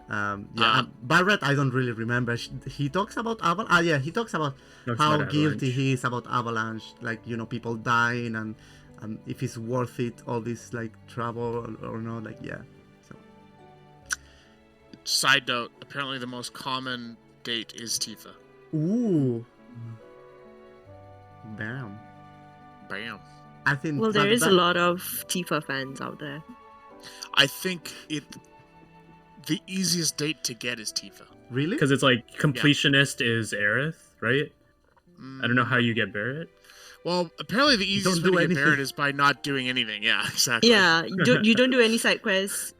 Barrett, I don't really remember. He talks about Avalanche. Yeah, he talks about how guilty he is about Avalanche, like, you know, people dying, and if it's worth it, all this like trouble or not. Like, yeah. So side note, apparently the most common date is Tifa. ooh, bam. I think. Well, there is a lot of Tifa fans out there. I think the easiest date to get is Tifa. Really? Because it's like completionist is Aerith, right? I don't know how you get Barrett. Well, apparently the easiest way to get Barrett is by not doing anything. Yeah, exactly. Yeah, you don't do any side quests.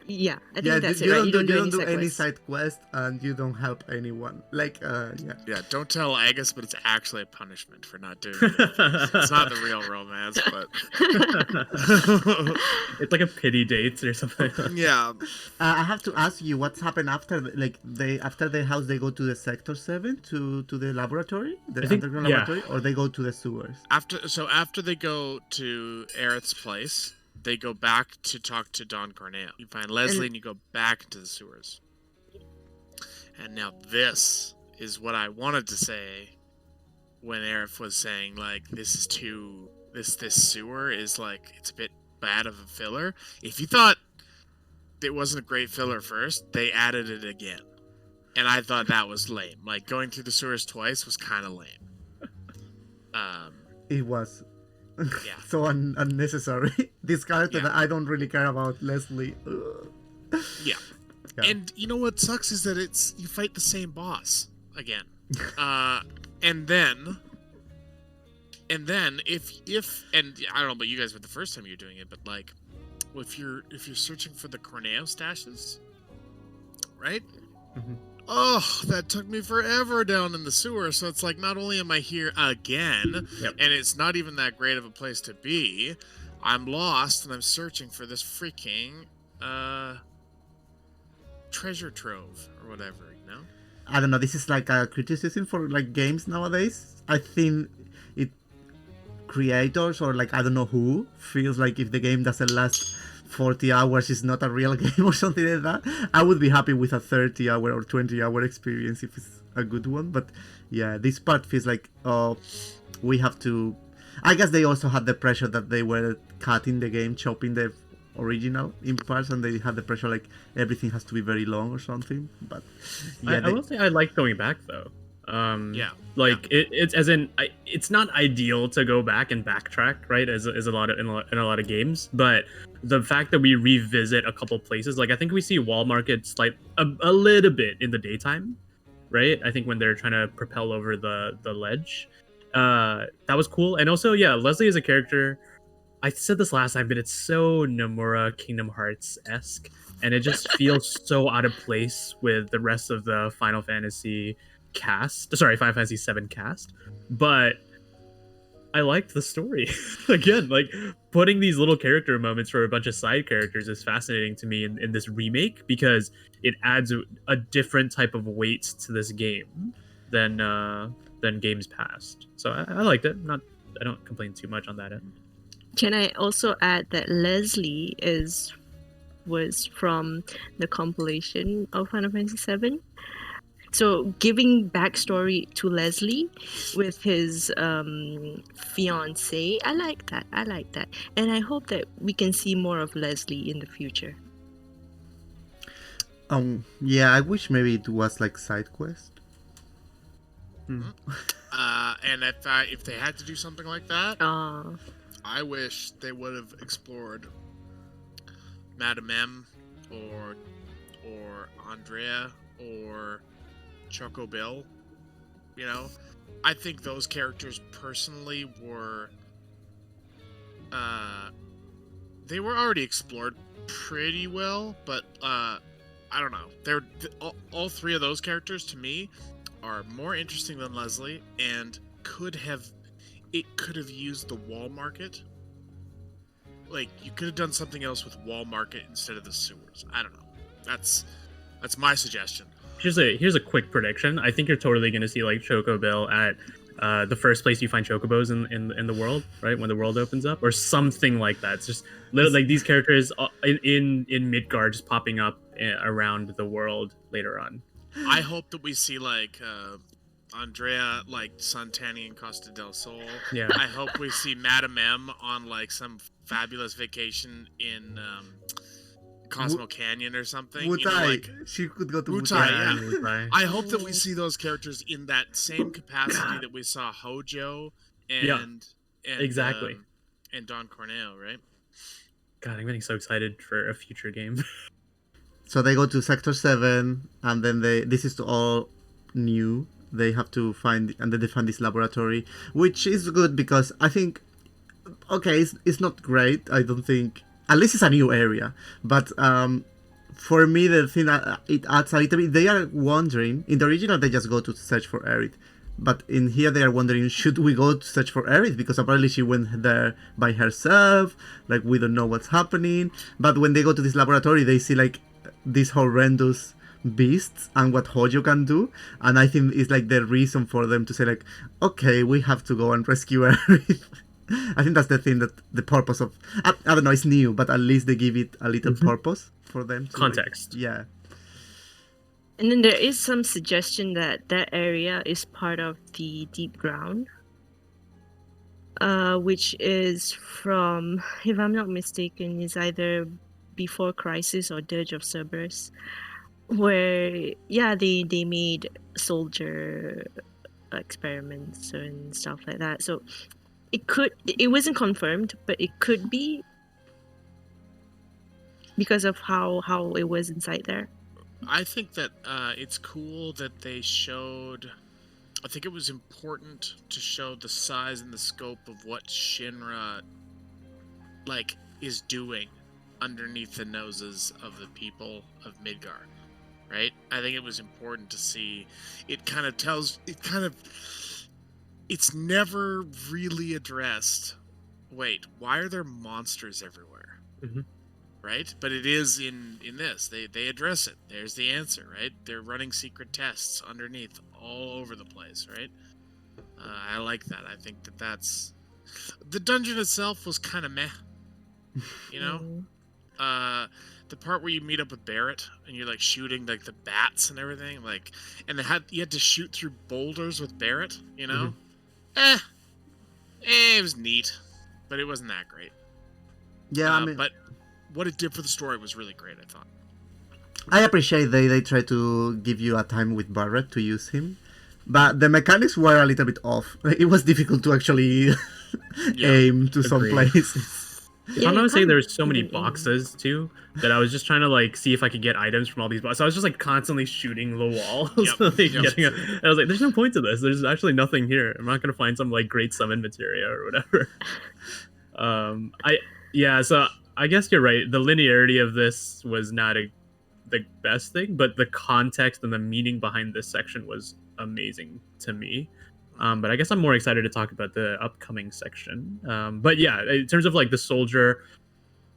Yeah, I think that's it, right? You don't do any side quest, and you don't help anyone. Like, yeah. Yeah, don't tell Agus, but it's actually a punishment for not doing it. It's not the real romance, but it's like a pity date or something. Yeah. I have to ask you, what's happened after, like, after the house, they go to the Sector 7 to the laboratory, the underground laboratory, or they go to the sewers? After they go to Aerith's place, they go back to talk to Don Corneo. You find Leslie and you go back into the sewers. And now this is what I wanted to say when Aerith was saying, like, this sewer is like, it's a bit bad of a filler. If you thought it wasn't a great filler first, they added it again. And I thought that was lame. Like, going through the sewers twice was kind of lame. It was. Yeah. So unnecessary. This character that I don't really care about, Leslie. Yeah. And you know what sucks is that you fight the same boss again. And then if and I don't know about you guys, but the first time you're doing it, but like if you're searching for the Corneo stashes, right? oh, that took me forever down in the sewer. So it's like, not only am I here again, Yep. and it's not even that great of a place to be, I'm lost and I'm searching for this freaking treasure trove or whatever, you know? I don't know. This is like a criticism for like games nowadays. I think it creators or like I don't know who feels like if the game doesn't last 40 hours, it's not a real game or something like that. I would be happy with a 30-hour or 20-hour experience if it's a good one. But yeah, this part feels like we have to. I guess they also had the pressure that they were cutting the game, chopping the original in parts, and they had the pressure like everything has to be very long or something. But yeah, I will say I like going back though. Yeah. Like it's as in it's not ideal to go back and backtrack, right? As a lot of in a lot of games, but the fact that we revisit a couple places, like I think we see Wall Market a little bit in the daytime, right? I think when they're trying to propel over the ledge, that was cool. And also, yeah, Leslie is a character. I said this last time, but it's so Nomura Kingdom Hearts esque, and it just feels so out of place with the rest of the Final Fantasy cast. Sorry, Final Fantasy VII cast. But I liked the story. Again, like putting these little character moments for a bunch of side characters is fascinating to me in this remake because it adds a different type of weight to this game than games past. So I liked it. I don't complain too much on that end. Can I also add that Leslie was from the compilation of Final Fantasy VII? So giving backstory to Leslie with his fiance, I like that. And I hope that we can see more of Leslie in the future. Yeah, I wish maybe it was like side quest. And if they had to do something like that, I wish they would have explored Madame M or Andrea or Choco Bill. You know, I think those characters personally were they were already explored pretty well, but I don't know. All three of those characters to me are more interesting than Leslie and could have used the Wall Market. Like you could have done something else with Wall Market instead of the sewers. I don't know. That's my suggestion. Here's a quick prediction. I think you're totally gonna see like Choco Bill at the first place you find chocobos in the world, right? When the world opens up, or something like that. It's just literally like these characters in Midgar just popping up around the world later on. I hope that we see like Andrea like Santani and Costa del Sol. Yeah. I hope we see Madame M on like some fabulous vacation in Cosmo Canyon or something. Wutai. You know, like She could go to Wutai, Wutai. yeah. I hope that we see those characters in that same capacity that we saw Hojo and exactly. And Don Corneo, right? God, I'm getting so excited for a future game. So they go to Sector 7, and then this is all new. They have to find, and then they find this laboratory, which is good because I think, okay, it's not great. I don't think, at least it's a new area. But for me, the thing that it adds a little bit, they are wondering, in the original they just go to search for Aerith. But in here they are wondering, should we go to search for Aerith? Because apparently she went there by herself, like we don't know what's happening. But when they go to this laboratory, they see like these horrendous beasts and what Hojo can do, and I think it's like the reason for them to say like, okay, we have to go and rescue Aerith. I think that's the thing, that the purpose of I don't know, it's new, but at least they give it a little purpose for them to, context. like, yeah. And then there is some suggestion that area is part of the deep ground, which is from, if I'm not mistaken, is either Before Crisis or Dirge of Cerberus, where they made soldier experiments and stuff like that. So it wasn't confirmed, but it could be because of how it was inside there. I think that it's cool that they showed. I think it was important to show the size and the scope of what Shinra is doing underneath the noses of the people of Midgar. right? I think it was important to see. It's never really addressed. Wait, why are there monsters everywhere? Mhm. Right? But it is in this. They address it. There's the answer, right? They're running secret tests underneath all over the place, right? I like that. I think that's the dungeon itself was kind of meh, you know. The part where you meet up with Barrett and you're like shooting like the bats and everything, like, and you had to shoot through boulders with Barrett, you know. It was neat, but it wasn't that great. Yeah, I mean, but what it did for the story was really great, I thought. I appreciate they try to give you a time with Barrett to use him, but the mechanics were a little bit off. It was difficult to actually aim to some Agreed. places. Yeah, I'm you not saying can't there was so many even aim. boxes too that I was just trying to like see if I could get items from all these boxes. So I was just like constantly shooting the walls, and I was like, "There's no point to this. There's actually nothing here. I'm not gonna find some like great summon materia or whatever." So I guess you're right. The linearity of this was not the best thing, but the context and the meaning behind this section was amazing to me. But I guess I'm more excited to talk about the upcoming section. But yeah, in terms of like the soldier,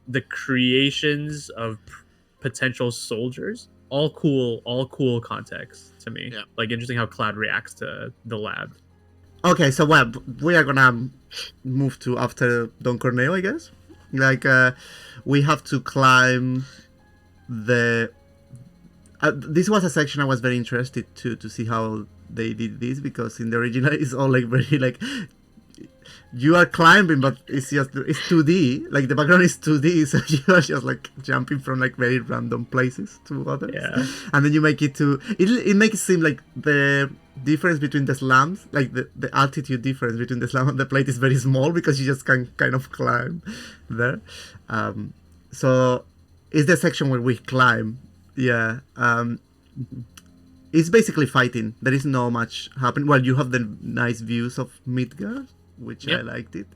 the creations of potential soldiers, all cool context to me. Yeah. Like interesting how Cloud reacts to the lab. Okay, so we are gonna move to after Don Corneo, I guess. Like, we have to climb the. This was a section I was very interested to see how they did this, because in the original it's all like very like you are climbing, but it's 2D. Like the background is 2D, so you are just like jumping from like very random places to others. Yeah. And then you make it to it makes it seem like the difference between the slams, like the altitude difference between the slam and the plate is very small, because you just can kind of climb there. So it's the section where we climb. Yeah. It's basically fighting. There is no much happening. Well, you have the nice views of Midgar, which I liked it.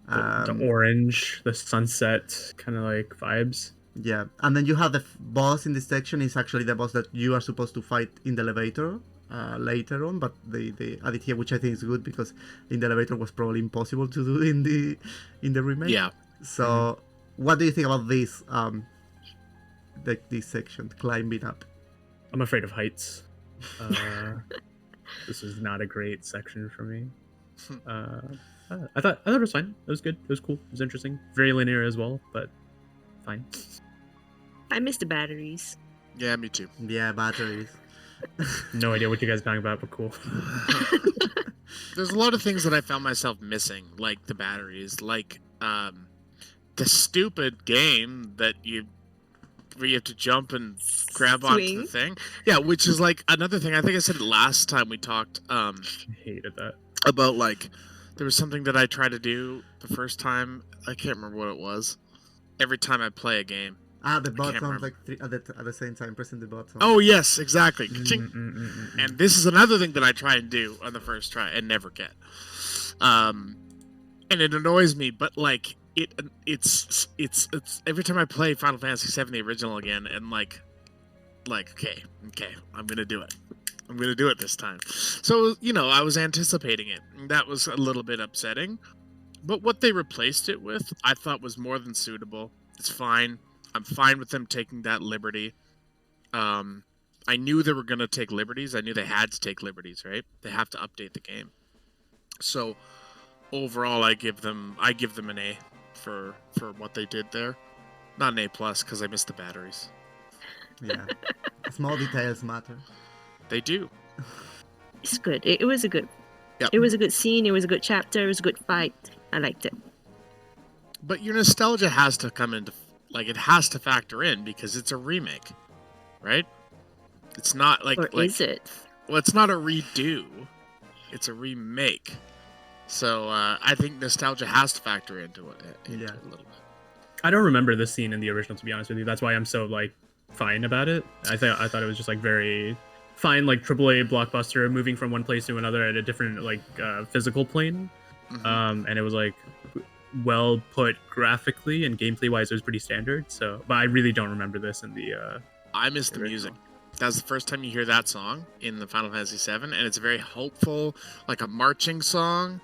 The orange, the sunset kind of like vibes. Yeah, and then you have the boss in this section. Is actually the boss that you are supposed to fight in the elevator later on, but they added here, which I think is good, because in the elevator was probably impossible to do in the remake. Yeah. So, what do you think about this this section, climbing up? I'm afraid of heights. This is not a great section for me. I thought it was fine. It was good. It was cool. It was interesting. Very linear as well, but fine. I miss the batteries. Yeah, me too. Yeah, batteries. No idea what you guys are talking about, but cool. There's a lot of things that I found myself missing, like the batteries, like the stupid game that where you have to jump and grab onto the thing. Yeah, which is like another thing. I think I said it last time we talked. I hated that. About like there was something that I tried to do the first time. I can't remember what it was. Every time I play a game. The button, like at the same time, pressing the button. Oh yes, exactly. And this is another thing that I try and do on the first try and never get. And it annoys me, but like it's every time I play Final Fantasy VII the original again, and like okay, I'm gonna do it. I'm gonna do it this time. So I was anticipating it. That was a little bit upsetting, but what they replaced it with, I thought was more than suitable. It's fine. I'm fine with them taking that liberty. I knew they were gonna take liberties. I knew they had to take liberties, right? They have to update the game. So overall, I give them an A for what they did there. Not an A plus, because I missed the batteries. Yeah, small details matter. They do. It's good. It was a good. Yep. It was a good scene. It was a good chapter. It was a good fight. I liked it. But your nostalgia has to come into, like, it has to factor in, because it's a remake, right? It's not like, Or is it? Well, it's not a redo. It's a remake. So I think nostalgia has to factor into it a little bit. I don't remember this scene in the original, to be honest with you. That's why I'm so like fine about it. I thought it was just like very fine, like AAA blockbuster, moving from one place to another at a different like physical plane. And it was like well put graphically and gameplay wise. It was pretty standard. So, but I really don't remember this in the. I miss the music. That's the first time you hear that song in the Final Fantasy VII, and it's very hopeful, like a marching song.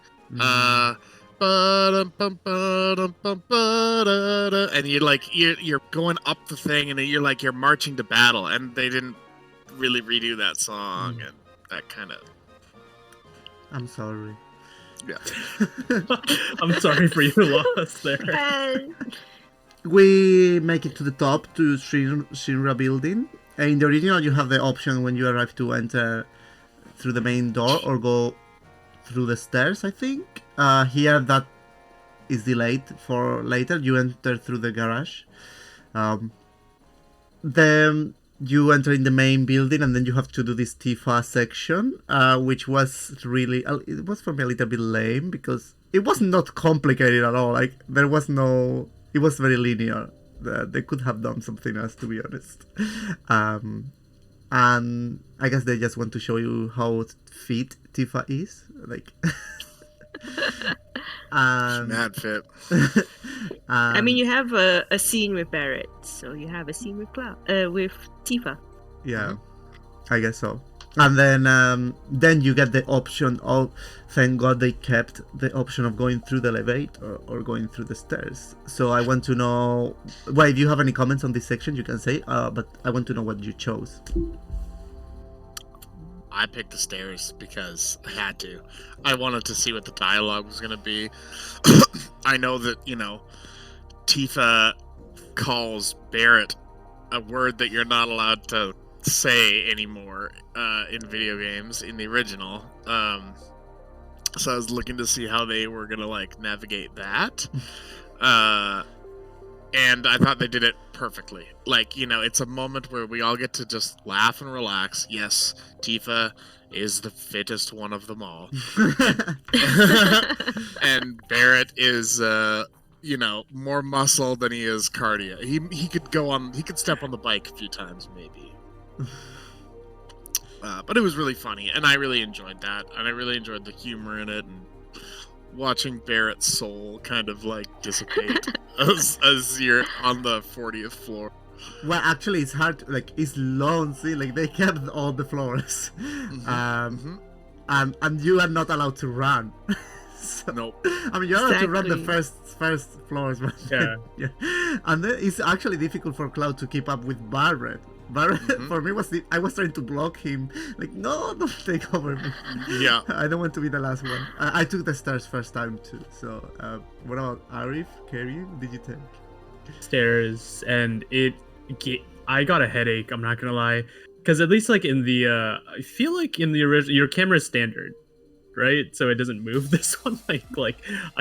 Ba-dum-bum, ba-dum-bum, ba-da-da. And you're going up the thing, and you're marching to battle, and they didn't really redo that song, and that kind of. I'm sorry. Yeah. I'm sorry for your loss there. We make it to the top to Shinra building. In the original, you have the option when you arrive to enter through the main door or go through the stairs, I think. Here, that is delayed for later. You enter through the garage. Then you enter in the main building, and then you have to do this Tifa section, which was really... it was for me a little bit lame, because it was not complicated at all. Like, there was no... It was very linear. They could have done something else, to be honest. And I guess they just want to show you how fit Tifa is. Like... Mad fit. I mean, you have a scene with Barrett, so you have a scene with with Tifa. Yeah, I guess so. And then you get the option of, thank God they kept the option of going through the elevator or going through the stairs. So I want to know, well, if you have any comments on this section, you can say, but I want to know what you chose. I picked the stairs because I had to. I wanted to see what the dialogue was going to be. I know that, Tifa calls Barrett a word that you're not allowed to say anymore in video games in the original. So I was looking to see how they were going to, navigate that. And I thought they did it perfectly. It's a moment where we all get to just laugh and relax. Yes, Tifa is the fittest one of them all. And Barrett is, more muscle than he is cardio. He could step on the bike a few times, maybe. But it was really funny, and I really enjoyed that. And I really enjoyed the humor in it, and watching Barrett's soul kind of dissipate as you're on the 40th floor. Well, actually, it's hard. It's long. See, they kept all the floors, and you are not allowed to run. So, nope. I mean, you're allowed to run the first floors, but Yeah. yeah. And then it's actually difficult for Cloud to keep up with Barrett. Barrett, for me, I was trying to block him. No, don't take over me. Yeah. I don't want to be the last one. I took the stairs first time too. So, what about Arif? Carrie, did you take? Stairs, and I got a headache, I'm not gonna lie, because at least in the I feel like in the original your camera is standard, right? So it doesn't move. This one I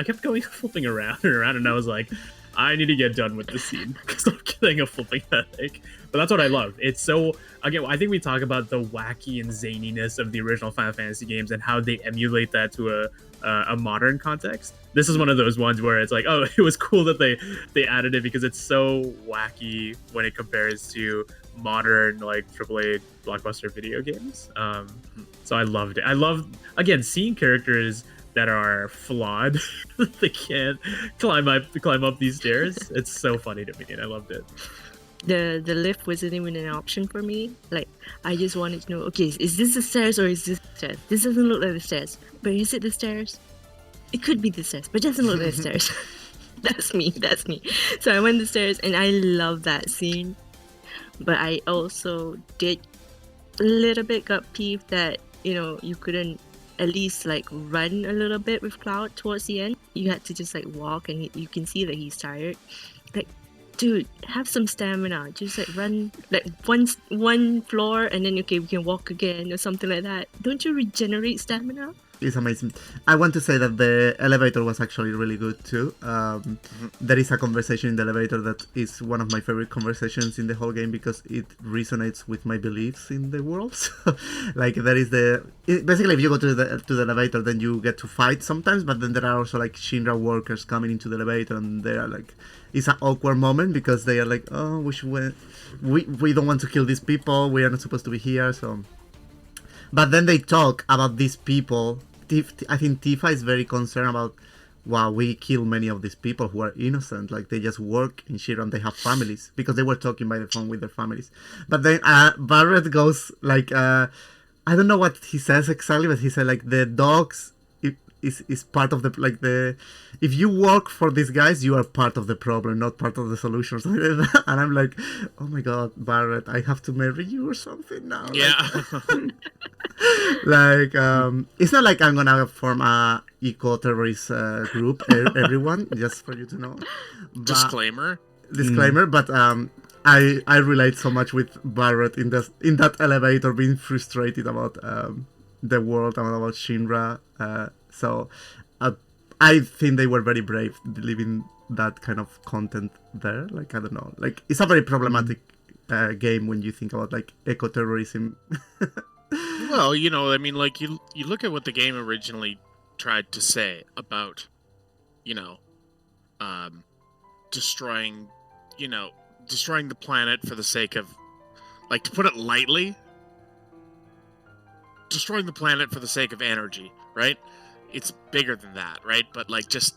kept flipping around and around, and I was like, I need to get done with this scene because I'm getting a flipping headache. But that's what I love. It's so, again, I think we talk about the wacky and zaniness of the original Final Fantasy games and how they emulate that to a modern context. This is one of those ones where it's oh, it was cool that they added it because it's so wacky when it compares to modern AAA blockbuster video games. So I loved it. I love, again, seeing characters that are flawed. They can't climb up these stairs. It's so funny to me, and I loved it. The lift wasn't even an option for me. I just wanted to know, okay, is this the stairs or is this the stairs? This doesn't look like the stairs, but is it the stairs? It could be the stairs, but it doesn't look like the stairs. That's me. So I went the stairs, and I love that scene. But I also did a little bit got peeved that you couldn't at least run a little bit with Cloud towards the end. You had to just walk, and you can see that he's tired. Dude, have some stamina. Just run one floor, and then we can walk again or something like that. Don't you regenerate stamina? It's amazing. I want to say that the elevator was actually really good too. There is a conversation in the elevator that is one of my favorite conversations in the whole game because it resonates with my beliefs in the world. So, there is basically if you go to the elevator, then you get to fight sometimes, but then there are also Shinra workers coming into the elevator, and they are it's an awkward moment because they are oh, we don't want to kill these people. We are not supposed to be here. So, but then they talk about these people. I think Tifa is very concerned about wow, we kill many of these people who are innocent. Like they just work in Shira and they have families because they were talking by the phone with their families. But then Barrett goes like, I don't know what he says exactly, but he said like the dogs is part of the like the if you work for these guys, you are part of the problem, not part of the solution or something like that. And I'm like, oh my god, Barrett, I have to marry you or something now. Yeah. Like it's not like I'm gonna form a eco-terrorist group, everyone, just for you to know. But, disclaimer, but I relate so much with Barrett in that elevator, being frustrated about the world and about Shinra. So I think they were very brave leaving that kind of content there. Like I don't know, like it's a very problematic game when you think about like eco-terrorism. Well, you know, I mean, like you look at what the game originally tried to say about, you know, destroying the planet for the sake of, like, to put it lightly, destroying the planet for the sake of energy, right? It's bigger than that, right? But like just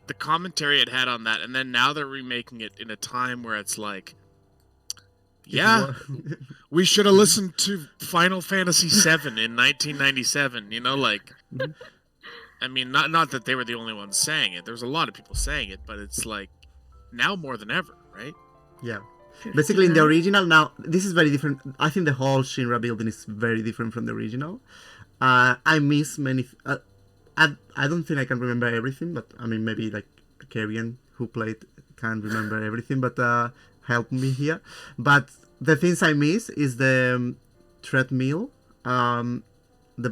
the commentary it had on that, and then now they're remaking it in a time where it's like, yeah, we should have listened to Final Fantasy VII in 1997. You know, like, I mean, not that they were the only ones saying it. There was a lot of people saying it, but it's like now more than ever, right? Yeah. Basically, in the original, now this is very different. I think the whole Shinra building is very different from the original. I miss many. I don't think I can remember everything, but I mean maybe like Karian who played can remember everything, but help me here. But the things I miss is the treadmill, the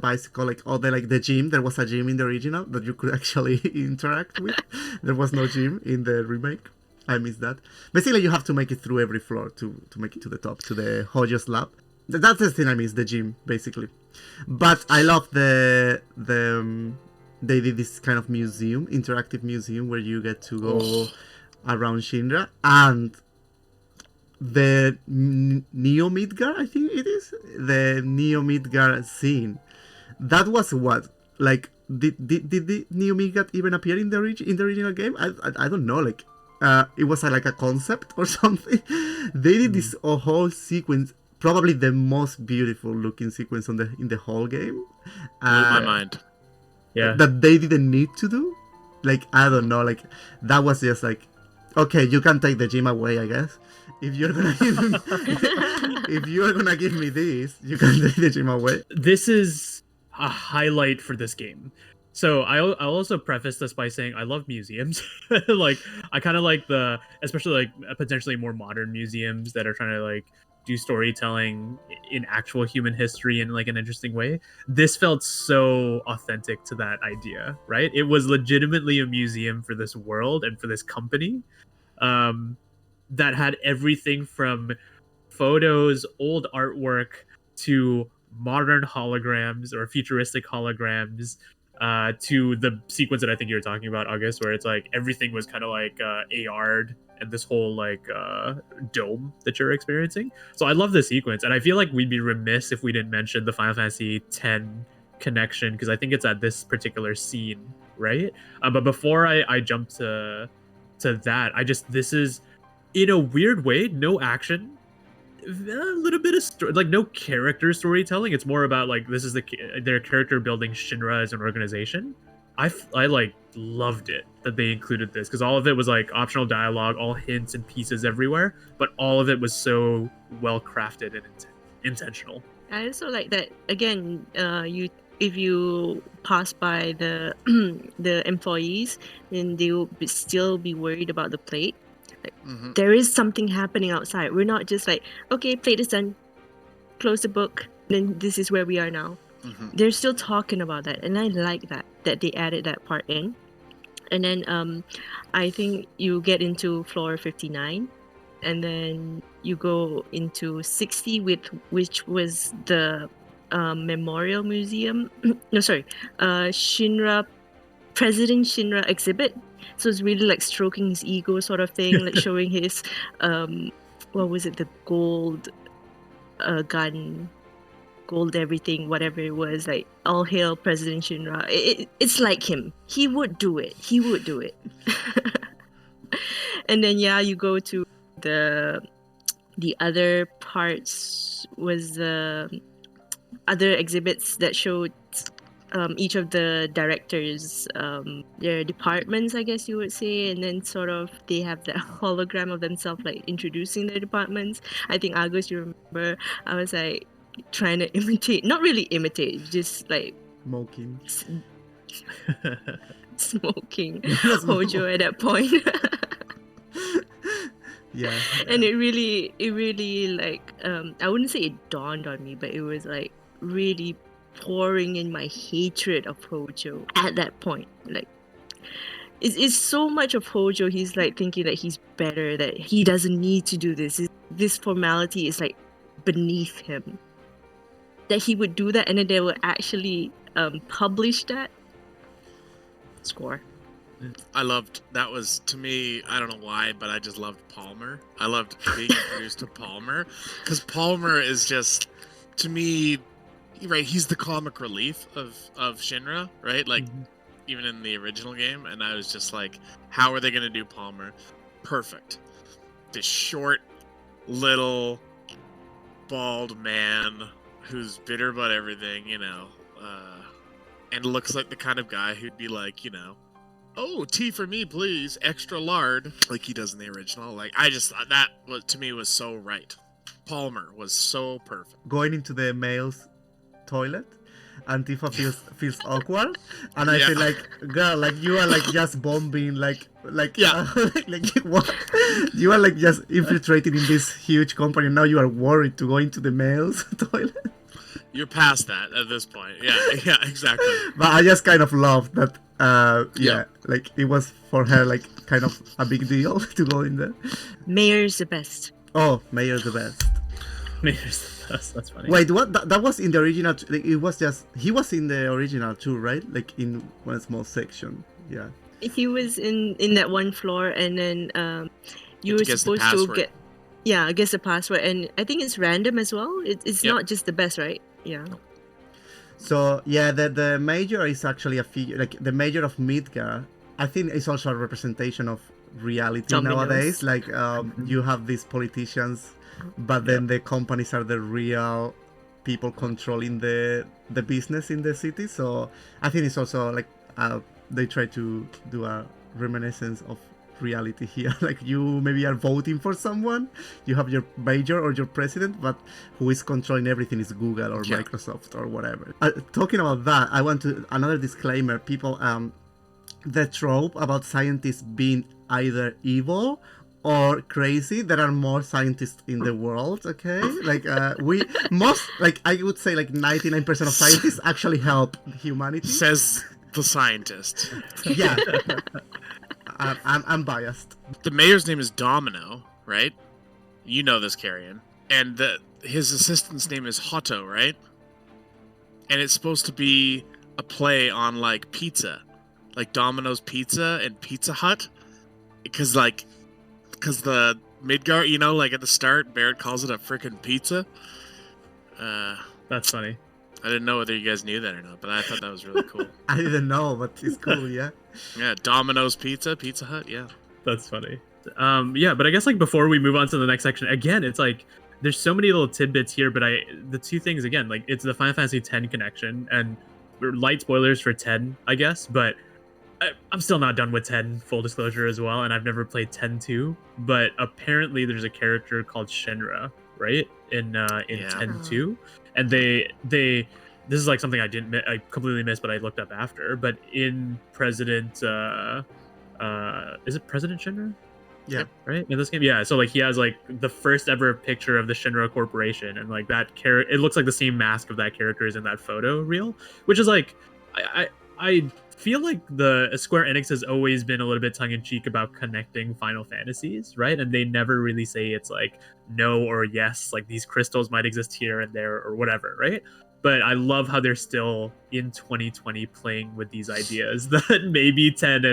bicycle, like the gym. There was a gym in the original that you could actually interact with. There was no gym in the remake. I miss that. Basically, you have to make it through every floor to make it to the top, to the Hojo's lab. That's the thing I miss, the gym, basically. But I love they did this kind of museum, interactive museum, where you get to go around Shinra, and the Neo Midgar, I think it is, the Neo Midgar scene. That was what, like, did the Neo Midgar even appear in the original game? I don't know, like, it was like a concept or something. They did this whole sequence, probably the most beautiful looking sequence in the whole game. Blew my mind. Yeah. That they didn't need to do. Like, I don't know, like, that was just like, okay, you can take the gym away, I guess. If you're gonna give me this, you can take the gym away. This is a highlight for this game. So I'll also preface this by saying I love museums. Like, I kind of like especially like potentially more modern museums that are trying to like do storytelling in actual human history in like an interesting way. This felt so authentic to that idea, right? It was legitimately a museum for this world and for this company, that had everything from photos, old artwork, to modern holograms or futuristic holograms, to the sequence that I think you were talking about, August, where it's like everything was kind of like AR'd, and this whole like dome that you're experiencing. So I love this sequence, and I feel like we'd be remiss if we didn't mention the Final Fantasy X connection, because I think it's at this particular scene, right? But before I jump to that, this is, in a weird way, no action, a little bit of like no character storytelling. It's more about like this is their character building Shinra as an organization. I like loved it that they included this, because all of it was like optional dialogue, all hints and pieces everywhere, but all of it was so well crafted and intentional. I also like that, again, if you pass by the the employees, then they will still be worried about the plate. Like, there is something happening outside. We're not just like, okay, plate is done, close the book, then this is where we are now. They're still talking about that, and I like that they added that part in. And then I think you get into floor 59, and then you go into 60, which was the memorial museum. No, sorry, Shinra, President Shinra exhibit. So it's really like stroking his ego sort of thing, like showing his what was it, the gold gold everything, whatever it was, like all hail President Shinra. It's like him. He would do it. He would do it. And then you go to the other parts was the other exhibits that showed each of the directors, their departments, I guess you would say, and then sort of they have the hologram of themselves like introducing their departments. I think Agus, you remember, I was like trying to imitate, not really imitate, just like Smoking. smoking Yes, Hojo at that point. Yeah. And it really like I wouldn't say it dawned on me, but it was like really pouring in my hatred of Hojo at that point. Like it's so much of Hojo, he's like thinking that he's better, that he doesn't need to do this. This formality is like beneath him. That he would do that and then they would actually publish that. Score. I loved that was to me. I don't know why, but I just loved Palmer. I loved being introduced to Palmer because Palmer is just to me, right? He's the comic relief of Shinra, right? Like even in the original game, and I was just like, how are they gonna do Palmer? Perfect. This short, little, bald man who's bitter about everything, and looks like the kind of guy who'd be like, oh, tea for me, please, extra lard, like he does in the original. Like that was to me was so right. Palmer was so perfect. Going into the male's toilet, and Tifa feels awkward, and I feel like, girl, like you are like just bombing, like like what? You are like just infiltrating in this huge company. Now you are worried to go into the male's toilet. You're past that at this point. Yeah, exactly. But I just kind of loved that. Like it was for her like kind of a big deal to go in there. Mayor's the best. Oh, Mayor's the best. Mayor's the best. That's funny. Wait, what? That was in the original. It was just he was in the original too, right? Like in one small section. Yeah. He was in that one floor, and then you were guess the supposed to password. guess the password, and I think it's random as well. It's not just the best, right? Yeah. So yeah, the major is actually a figure, like the major of Midgar. I think it's also a representation of reality Dominos. nowadays. Like you have these politicians, but then the companies are the real people controlling the business in the city. So I think it's also like they try to do a reminiscence of reality here. Like you maybe are voting for someone, you have your major or your president, but who is controlling everything is Google or Microsoft or whatever. Talking about that, I want to another disclaimer. People, the trope about scientists being either evil or crazy. There are more scientists in the world, okay? Like I would say like 99% of scientists actually help humanity. Says the scientist. Yeah. I'm biased. The mayor's name is Domino, right? You know this, Carrion. And his assistant's name is Hotto, right? And it's supposed to be a play on like pizza, like Domino's Pizza and Pizza Hut, because the Midgar, like at the start, Barrett calls it a frickin' pizza. That's funny. I didn't know whether you guys knew that or not, but I thought that was really cool. I didn't know, but it's cool, yeah. Yeah, Domino's Pizza, Pizza Hut, yeah. That's funny. Yeah, but I guess like before we move on to the next section, again, it's like there's so many little tidbits here, but the two things again, like it's the Final Fantasy X connection and light spoilers for 10, I guess, but I'm still not done with 10, full disclosure as well, and I've never played 10-2, but apparently there's a character called Shinra, right? In 10-2, and they this is like something I completely missed, but I looked up after. But in President, is it President Shinra? Yeah. Right? In this game, yeah. So like he has like the first ever picture of the Shinra Corporation, and like that it looks like the same mask of that character is in that photo reel, which is like I feel like the Square Enix has always been a little bit tongue-in-cheek about connecting Final Fantasies, right? And they never really say it's like no or yes, like these crystals might exist here and there or whatever, right? But I love how they're still in 2020 playing with these ideas that maybe 10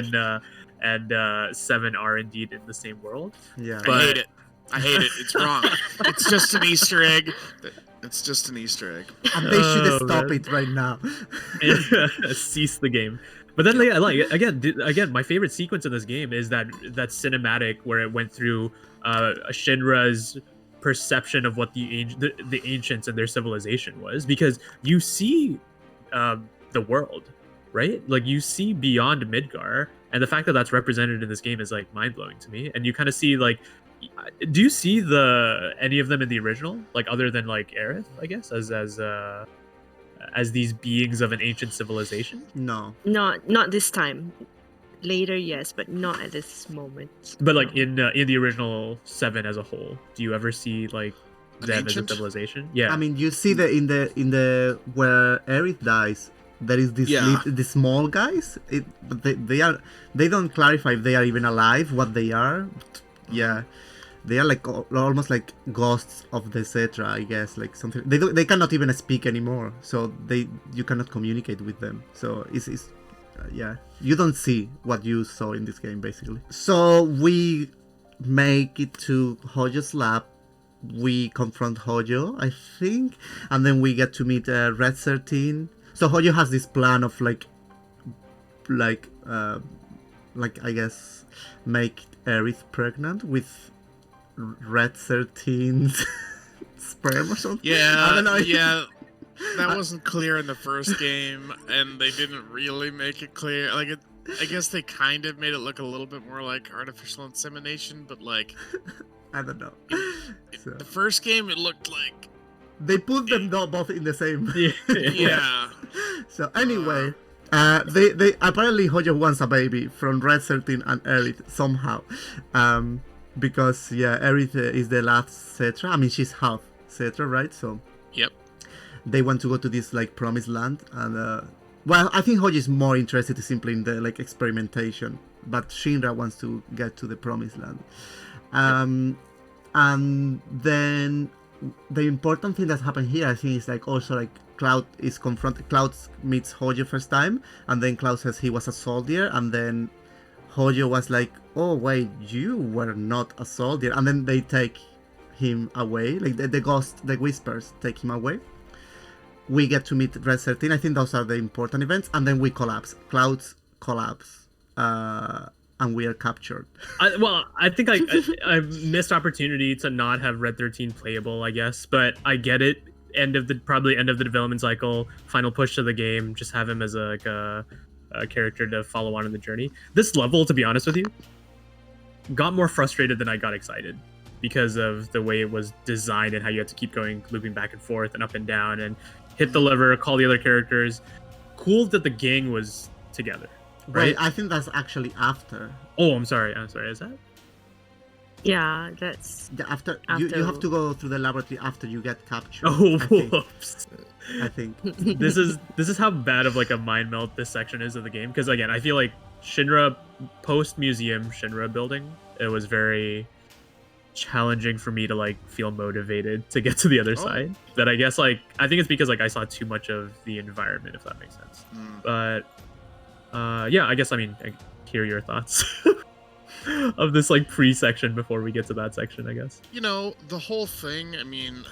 and 7 are indeed in the same world. Yeah. I hate it. It's wrong. It's just an Easter egg. It's just an Easter egg. And they should Oh, stop man. it right now. Cease the game. But then, like again, my favorite sequence in this game is that cinematic where it went through Shinra's perception of what the ancients and their civilization was, because you see the world, right? Like you see beyond Midgar, and the fact that that's represented in this game is like mind blowing to me. And you kind of see like, do you see any of them in the original, like other than like Aerith, I guess, as these beings of an ancient civilization? No. Not this time. Later, yes, but not at this moment. But like No. in the original 7 as a whole, do you ever see like An them as a ancient? civilization? Yeah. I mean, you see that in the where Aerith dies, there is this Yeah. the small guys. But they don't clarify if they are even alive, what they are. But yeah, they are like almost like ghosts of the Cetra, I guess, like something. They cannot even speak anymore, so you cannot communicate with them. So it's yeah, you don't see what you saw in this game basically. So we make it to Hojo's lab. We confront Hojo, I think, and then we get to meet Red 13. So Hojo has this plan of like I guess make Aerith pregnant with Red 13's sperm or something. I don't know. Yeah. That wasn't clear in the first game, and they didn't really make it clear. Like, I guess they kind of made it look a little bit more like artificial insemination, but like, I don't know. So, the first game, it looked like, they put them both in the same. yeah. So anyway, they apparently Hojo wants a baby from Red 13 and Aerith somehow, because yeah, Aerith is the last Cetra. I mean, she's half Cetra, right? So Yep. they want to go to this like promised land, and well, I think Hojo is more interested simply in the like experimentation, but Shinra wants to get to the promised land. And then the important thing that's happened here, I think, is like also like Cloud meets Hojo first time, and then Cloud says he was a soldier, and then Hojo was like, oh wait, you were not a soldier, and then they take him away, like the ghost, the whispers take him away. We get to meet Red 13. I think those are the important events, and then we collapse. Clouds collapse, and we are captured. I think I missed opportunity to not have Red 13 playable, I guess, but I get it. Probably end of the development cycle, final push to the game, just have him as a character to follow on in the journey. This level, to be honest with you, got more frustrated than I got excited because of the way it was designed and how you had to keep going, looping back and forth and up and down and hit the lever, call the other characters. Cool that the gang was together, right? Wait, I think that's actually after. Oh, I'm sorry. Is that? Yeah, that's After you have to go through the laboratory after you get captured. Oh, I think. whoops. I think. This is how bad of like a mind melt this section is of the game, because again, I feel like Shinra post museum Shinra building, it was very challenging for me to like feel motivated to get to the other side. That I guess like I think it's because like I saw too much of the environment, if that makes sense. But yeah, I guess I mean I hear your thoughts of this like pre-section before we get to that section, I guess. You know, the whole thing, I mean,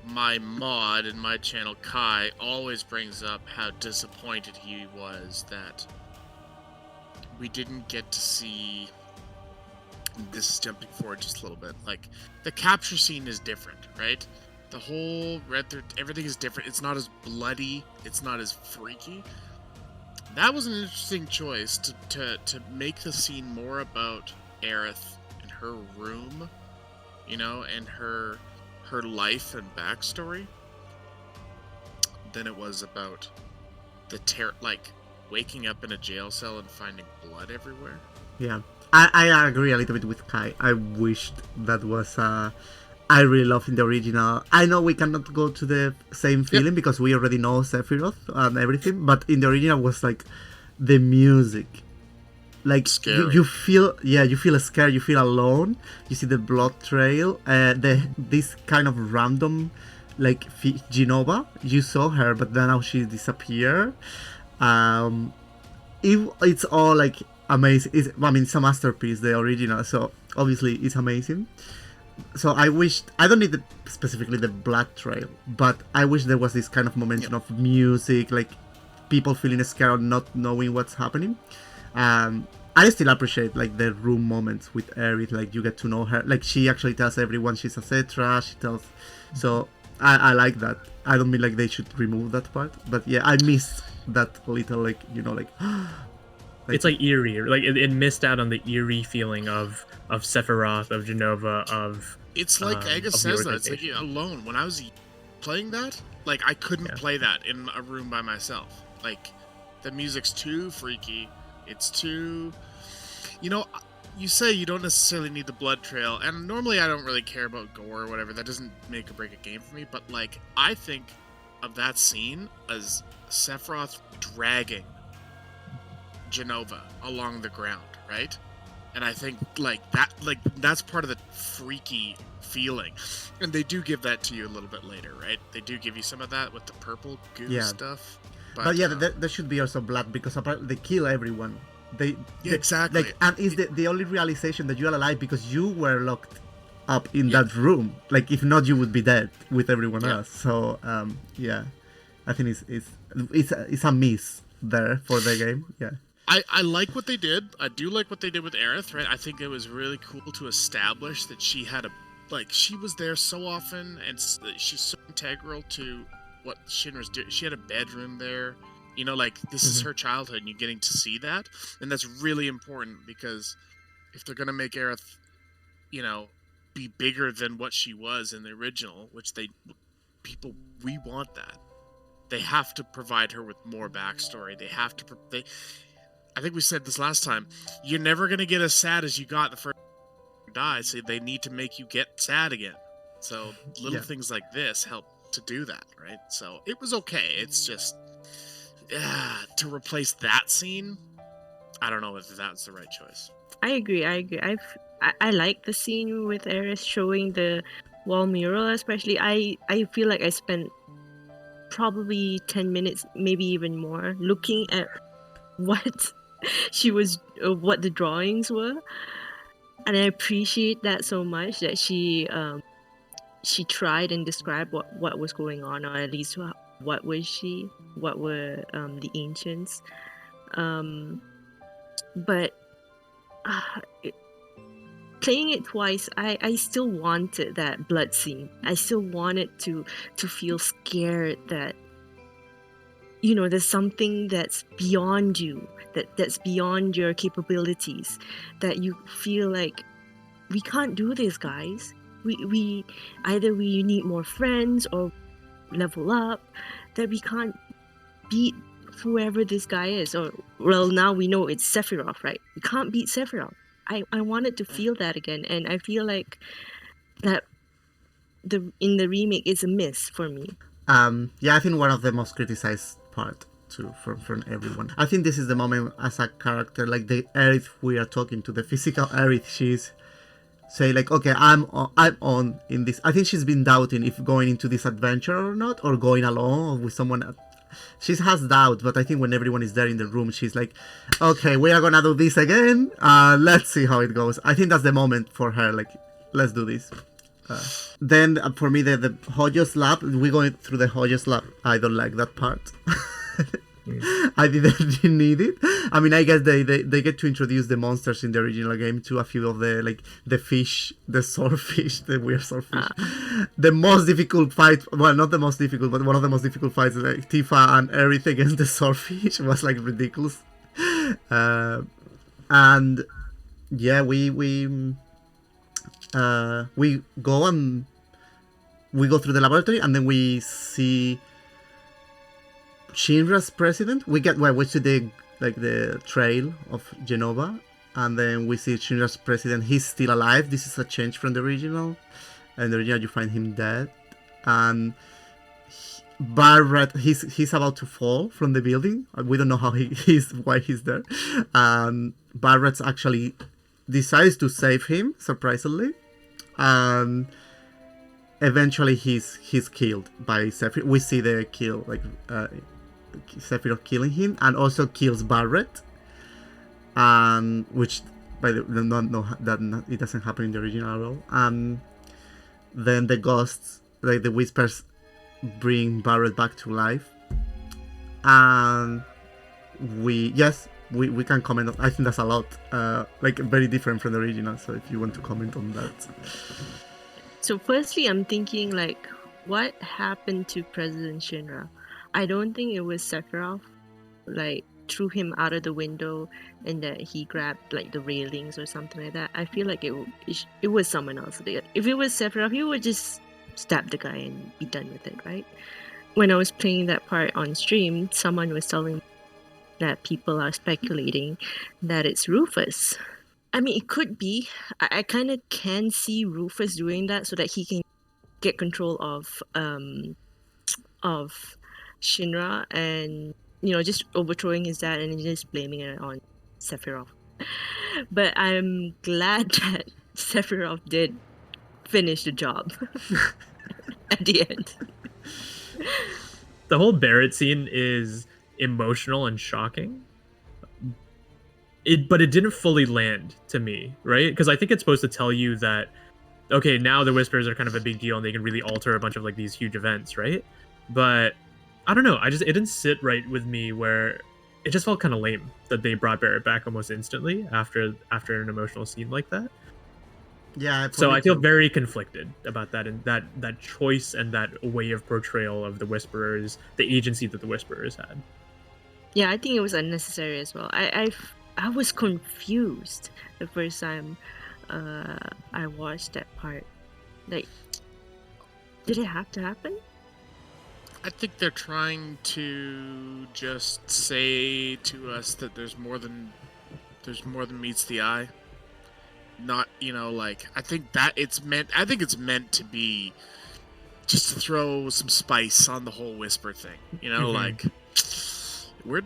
my mod in my channel, Kai, always brings up how disappointed he was that we didn't get to see, this is jumping forward just a little bit, like, the capture scene is different, right? The whole everything is different. It's not as bloody, it's not as freaky. That was an interesting choice to make the scene more about Aerith and her room, you know, and her life and backstory than it was about the like waking up in a jail cell and finding blood everywhere. Yeah, I agree a little bit with Kai. I wished that was I really love in the original. I know we cannot go to the same feeling because we already know Sephiroth and everything, but in the original was like the music. Like you feel scared, you feel alone. You see the blood trail, this kind of random, like Genova. You saw her, but then now she disappeared. It's all like amazing. It's a masterpiece, the original. So obviously it's amazing. so I wished I don't need specifically the blood trail, but I wish there was this kind of momentum of music, like people feeling scared, not knowing what's happening. I still appreciate like the room moments with Aerith, like you get to know her, like she actually tells everyone she's a Cetra, she tells, so I like that. I don't mean like they should remove that part, but yeah, I miss that little like, you know, like it's like eerie, like it missed out on the eerie feeling of Sephiroth, of Genova, of It's like Agus of the says that. It's like organization. alone. When I was playing that, like I couldn't play that in a room by myself. Like the music's too freaky. It's too, you know, you say you don't necessarily need the blood trail, and normally I don't really care about gore or whatever. That doesn't make or break a game for me. But like I think of that scene as Sephiroth dragging Genova along the ground, right? And I think like that's part of the freaky feeling, and they do give that to you a little bit later, right? They do give you some of that with the purple goo stuff. But yeah, there should be also blood, because apparently they kill everyone. They exactly. Like, and is the only realization that you're alive because you were locked up in that room. Like if not, you would be dead with everyone else. So yeah, I think it's a miss there for the game. Yeah. I like what they did. I do like what they did with Aerith, right? I think it was really cool to establish that she had she was there so often, and she's so integral to what Shinra's doing. She had a bedroom there. You know, like, this is her childhood, and you're getting to see that. And that's really important, because if they're going to make Aerith, you know, be bigger than what she was in the original, which we want that. They have to provide her with more backstory. They have to... I think we said this last time. You're never going to get as sad as you got the first time you die, so they need to make you get sad again. So little things like this help to do that, right? So it was okay. It's just to replace that scene, I don't know if that's the right choice. I agree. I like the scene with Aerith showing the wall mural, especially. I feel like I spent probably 10 minutes, maybe even more, looking at what what the drawings were, and I appreciate that so much, that she tried and described what was going on, or at least what were the ancients, but playing it twice, I still wanted that blood scene. I still wanted to feel scared that, you know, there's something that's beyond you, that's beyond your capabilities, that you feel like, we can't do this, guys. We either we need more friends or level up, that we can't beat whoever this guy is. Or, well, now we know it's Sephiroth, right? We can't beat Sephiroth. I wanted to feel that again, and I feel like that in the remake is a miss for me. Yeah, I think one of the most criticized part too from everyone. I think this is the moment as a character, like the Aerith we are talking to, the physical Aerith, she's say like, okay, I'm on in this. I think she's been doubting if going into this adventure or not, or going alone or with someone. She has doubt, but I think when everyone is there in the room, she's like, okay, we are gonna do this again. Let's see how it goes. I think that's the moment for her, like, let's do this. Then for me, the Hojo slap, we're going through the Hojo slap. I don't like that part. I didn't need it. I mean, I guess they get to introduce the monsters in the original game to a few of the, like, the fish, the swordfish, the weird swordfish. The most difficult fight, well, not the most difficult, but one of the most difficult fights, like Tifa and Aerith against the swordfish, was like ridiculous. And yeah, we go through the laboratory, and then we see Shinra's president. We see the trail of Genova, and then we see Shinra's president. He's still alive. This is a change from the original. In the original, you find him dead, and Barret, he's about to fall from the building. We don't know why he's there. Barret actually decides to save him, surprisingly, and eventually he's killed by Sephiroth. We see the kill, like Sephiroth killing him, and also kills Barret, which by the no that it doesn't happen in the original at all. then the ghosts, like the whispers, bring Barret back to life. And we can comment on. I think that's a lot, like very different from the original. So if you want to comment on that. So firstly, I'm thinking like, what happened to President Shinra? I don't think it was Sephiroth, like threw him out of the window and that he grabbed like the railings or something like that. I feel like it was someone else. If it was Sephiroth, he would just stab the guy and be done with it, right? When I was playing that part on stream, someone was telling me that people are speculating that it's Rufus. I mean, it could be. I kind of can see Rufus doing that so that he can get control of Shinra and just overthrowing his dad and just blaming it on Sephiroth. But I'm glad that Sephiroth did finish the job at the end. The whole Barret scene is emotional and shocking. But it didn't fully land to me, right? Because I think it's supposed to tell you that, okay, now the Whispers are kind of a big deal and they can really alter a bunch of like these huge events, right? But I don't know. It didn't sit right with me where it just felt kind of lame that they brought Barret back almost instantly after an emotional scene like that. Yeah. So I feel very conflicted about that and that choice and that way of portrayal of the Whisperers, the agency that the Whisperers had. Yeah, I think it was unnecessary as well. I was confused the first time I watched that part. Like, did it have to happen? I think they're trying to just say to us that there's more than meets the eye. Not, like, I think it's meant to be just to throw some spice on the whole Whisper thing. Like, we're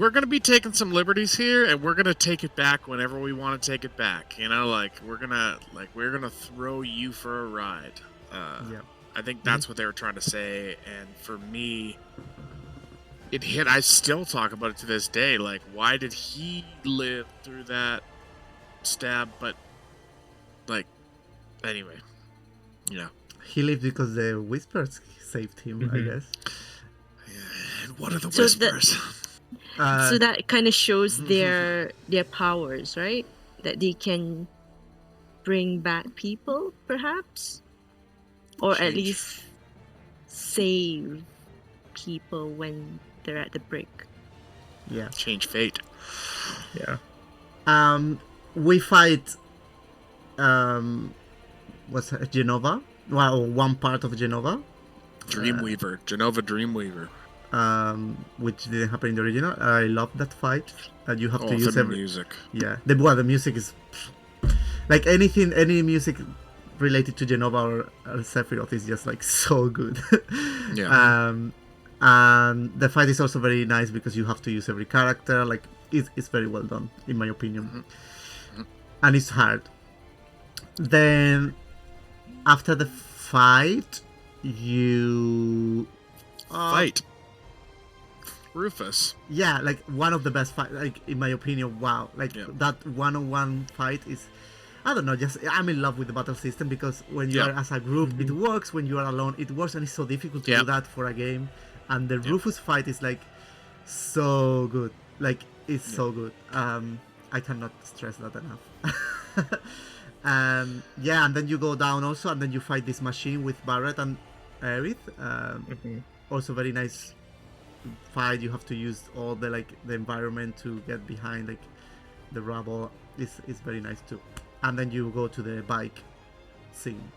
gonna be taking some liberties here, and we're gonna take it back whenever we want to take it back. Like we're gonna throw you for a ride. Yeah. I think that's what they were trying to say, and for me, it hit. I still talk about it to this day. Like, why did he live through that stab? But like, anyway, He lived because the Whispers saved him, I guess. Yeah, and what are the So Whispers? So that kind of shows their powers, right? That they can bring back people, perhaps, or at Change. least save people when they're at the brink. Yeah. Change fate. Yeah. We fight what's her, Genova? Well, one part of Genova. Dreamweaver. Genova Dreamweaver. Which didn't happen in the original. I love that fight. You have to use the music. Yeah, the music is like any music related to Genova or Sephiroth is just like so good. Yeah. And the fight is also very nice because you have to use every character. Like it's very well done in my opinion, and it's hard. Then after the fight, you Fight. Rufus. Yeah, like one of the best fight. Like in my opinion, wow! Like that one-on-one fight is, I don't know. Just I'm in love with the battle system because when you are as a group, it works. When you are alone, it works, and it's so difficult to do that for a game. And the Rufus fight is like so good. Like it's so good. I cannot stress that enough. And then you go down also, and then you fight this machine with Barret and Aerith. Also very nice fight. You have to use all the environment to get behind the rubble. Is very nice too. And then you go to the bike scene.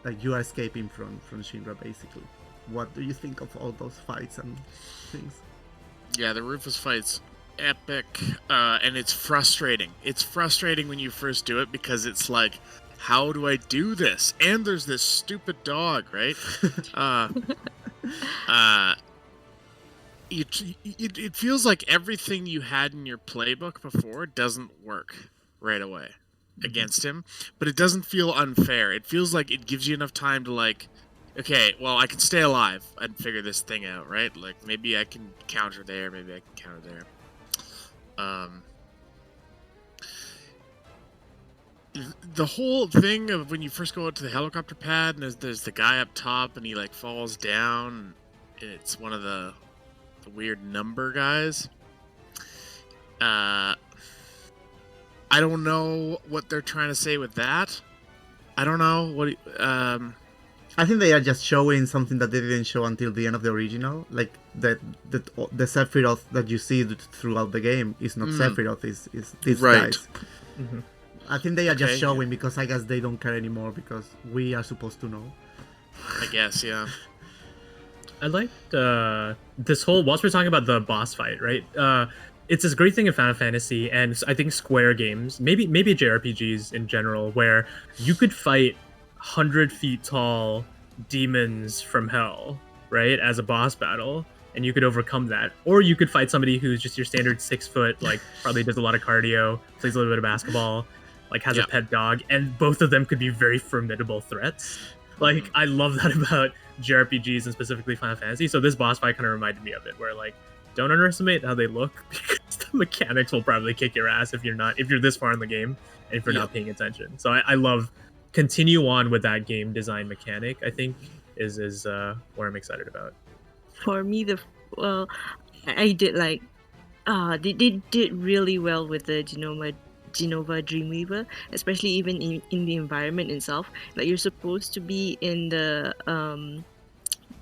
Like you are escaping from Shinra basically. What do you think of all those fights and things? Yeah, the Rufus fight's epic, and it's frustrating. It's frustrating when you first do it because it's like, how do I do this? And there's this stupid dog, right? It feels like everything you had in your playbook before doesn't work right away against him, but it doesn't feel unfair. It feels like it gives you enough time to like, okay, well, I can stay alive and figure this thing out, right? Like, maybe I can counter there, maybe I can counter there. the whole thing of when you first go out to the helicopter pad and there's the guy up top and he like falls down. And it's one of the weird number guys. I don't know what they're trying to say with that. I don't know what. I think they are just showing something that they didn't show until the end of the original. Like the Sephiroth that you see throughout the game is not Sephiroth, is these Right. guys. I think they are just Okay. showing because I guess they don't care anymore because we are supposed to know. I guess, yeah. I liked this whole, whilst we're talking about the boss fight, right? It's this great thing in Final Fantasy, and I think Square games, maybe JRPGs in general, where you could fight 100 feet tall demons from hell, right, as a boss battle, and you could overcome that. Or you could fight somebody who's just your standard 6 foot, like probably does a lot of cardio, plays a little bit of basketball, like has a pet dog, and both of them could be very formidable threats. Like, I love that about JRPGs and specifically Final Fantasy. So this boss fight kind of reminded me of it, where like, don't underestimate how they look because the mechanics will probably kick your ass if you're this far in the game and if you're not paying attention. So I love continue on with that game design mechanic. I think is what I'm excited about. For me, I did like, they did really well with the Genova Dreamweaver, especially even in the environment itself. Like, you're supposed to be in the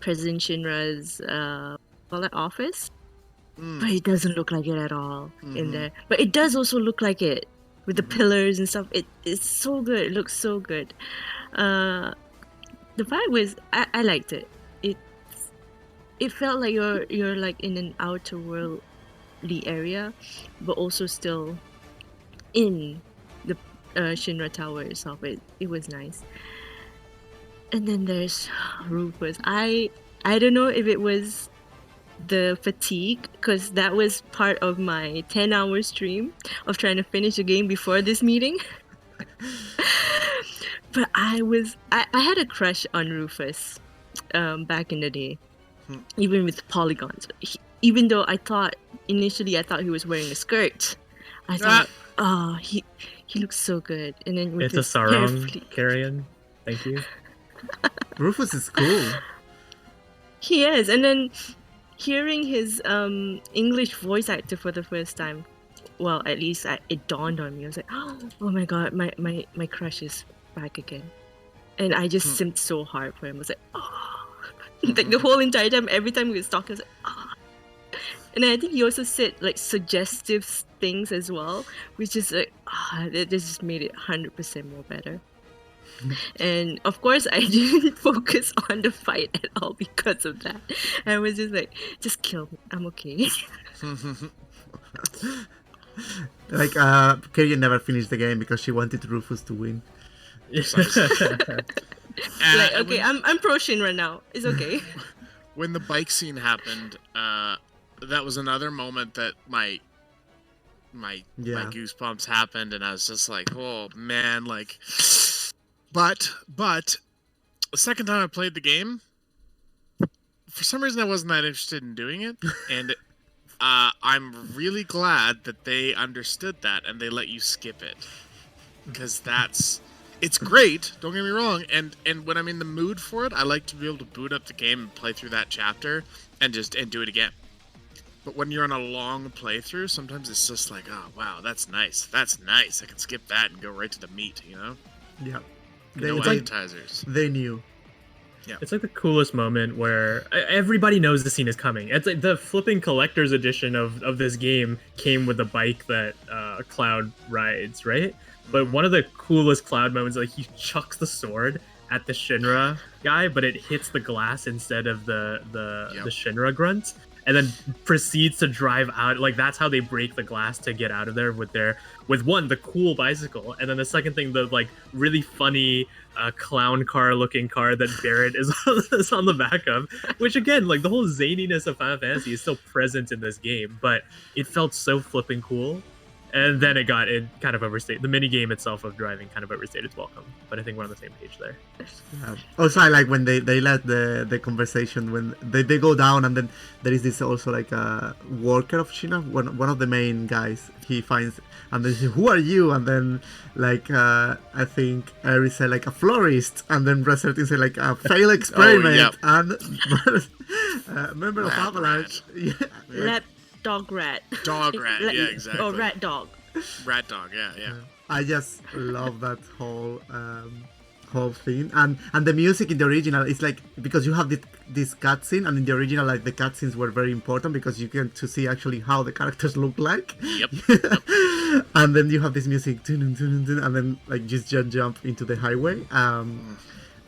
President Shinra's office, but it doesn't look like it at all in there. But it does also look like it with the pillars and stuff. It's so good. It looks so good. The fight was, I liked it. It felt like you're like in an outer worldly area, but also still in the Shinra Tower itself. It was nice. And then there's Rufus. I don't know if it was the fatigue, because that was part of my 10-hour stream of trying to finish the game before this meeting. But I had a crush on Rufus back in the day, even with polygons. Even though initially I thought he was wearing a skirt, I thought, oh, he looks so good. And then with It's a his hair sarong, Carrion. Thank you. Rufus is cool. He is. And then hearing his English voice actor for the first time, well, at least it dawned on me. I was like, oh my god, my crush is back again. And I just simped so hard for him. I was like, oh. Like the whole entire time, every time we was talking, I was like, oh. And I think he also said like suggestive things as well, which is like, that just made it 100% more better. And of course, I didn't focus on the fight at all because of that. I was just like, just kill me. I'm okay. Like, Kerry never finished the game because she wanted Rufus to win. Like, okay, I'm pro Shinra now. It's okay. When the bike scene happened, that was another moment that my goosebumps happened, and I was just like, oh man, like. But the second time I played the game, for some reason I wasn't that interested in doing it, and I'm really glad that they understood that and they let you skip it, because it's great. Don't get me wrong, and when I'm in the mood for it, I like to be able to boot up the game and play through that chapter and do it again. But when you're on a long playthrough, sometimes it's just like, oh wow, that's nice. I can skip that and go right to the meat, you know? Yeah. No appetizers. They knew. Yeah. It's like the coolest moment where everybody knows the scene is coming. It's like the flipping collector's edition of this game came with the bike that Cloud rides, right? But one of the coolest Cloud moments, like he chucks the sword at the Shinra guy, but it hits the glass instead of the Shinra grunt, and then proceeds to drive out. Like, that's how they break the glass to get out of there with one, the cool bicycle, and then the second thing, the like really funny clown car looking car that Barrett is on the back of, which again, like the whole zaniness of Final Fantasy is still present in this game, but it felt so flipping cool. And then it kind of overstayed. The mini game itself of driving kind of overstayed its welcome. But I think we're on the same page there. Yeah. Also, I like when they let the conversation when they go down, and then there is this also like a worker of China, one of the main guys. He finds and then he says, "Who are you?" And then like I think Eri said like a florist, and then Resertin said like a failed experiment, yep. and member of Avalanche. Yeah. Lab dog rat. Dog rat, Like- yeah, exactly. Or rat dog. Rat dog, yeah. I just love that whole thing, and the music in the original is like, because you have this cutscene, and in the original like the cutscenes were very important because you get to see actually how the characters look like. Yep. And then you have this music, and then like just jump into the highway.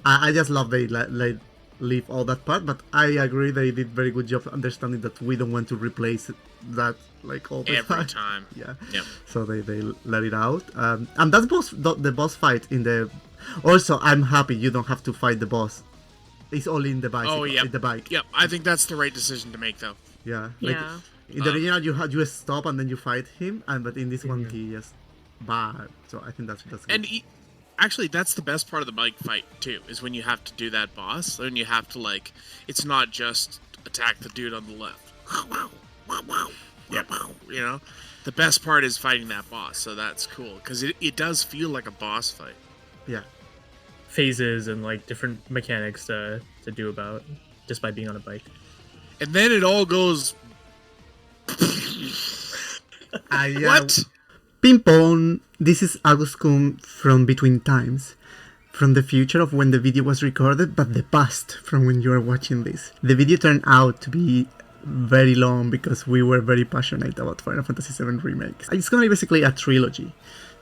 I just love they like leave all that part, but I agree they did very good job understanding that we don't want to replace that like all the Every time. Yeah. Yep. So they let it out, and that's the boss fight in the. Also, I'm happy you don't have to fight the boss. It's only in the bicycle. Oh, yeah. In the bike. Yep, I think that's the right decision to make, though. Yeah. Like, Yeah. in the original, you stop and then you fight him, but in this one he just bad. So I think that's good. And actually, that's the best part of the bike fight, too, is when you have to do that boss. When you have to, like, it's not just attack the dude on the left. Yep. You know? The best part is fighting that boss, so that's cool. Because it does feel like a boss fight. Yeah. Phases and like different mechanics to do about just by being on a bike. And then it all goes... What? Ping pong. This is Aguskun from Between Times. From the future of when the video was recorded, but the past from when you are watching this. The video turned out to be very long because we were very passionate about Final Fantasy VII Remake. It's gonna be basically a trilogy.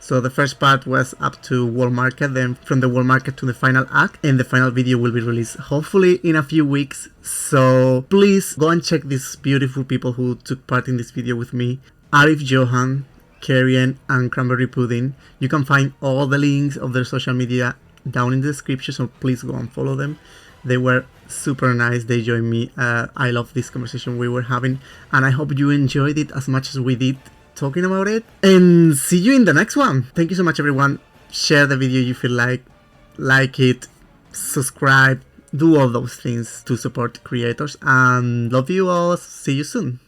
So the first part was up to World Market, then from the World Market to the final act, and the final video will be released hopefully in a few weeks. So please go and check these beautiful people who took part in this video with me. Arif Johan, Karian, and Cranberry Pudding. You can find all the links of their social media down in the description, so please go and follow them. They were super nice, they joined me. I love this conversation we were having, and I hope you enjoyed it as much as we did talking about it, and see you in the next one. Thank you so much, everyone. Share the video if you like it, subscribe, do all those things to support creators, and love you all. See you soon.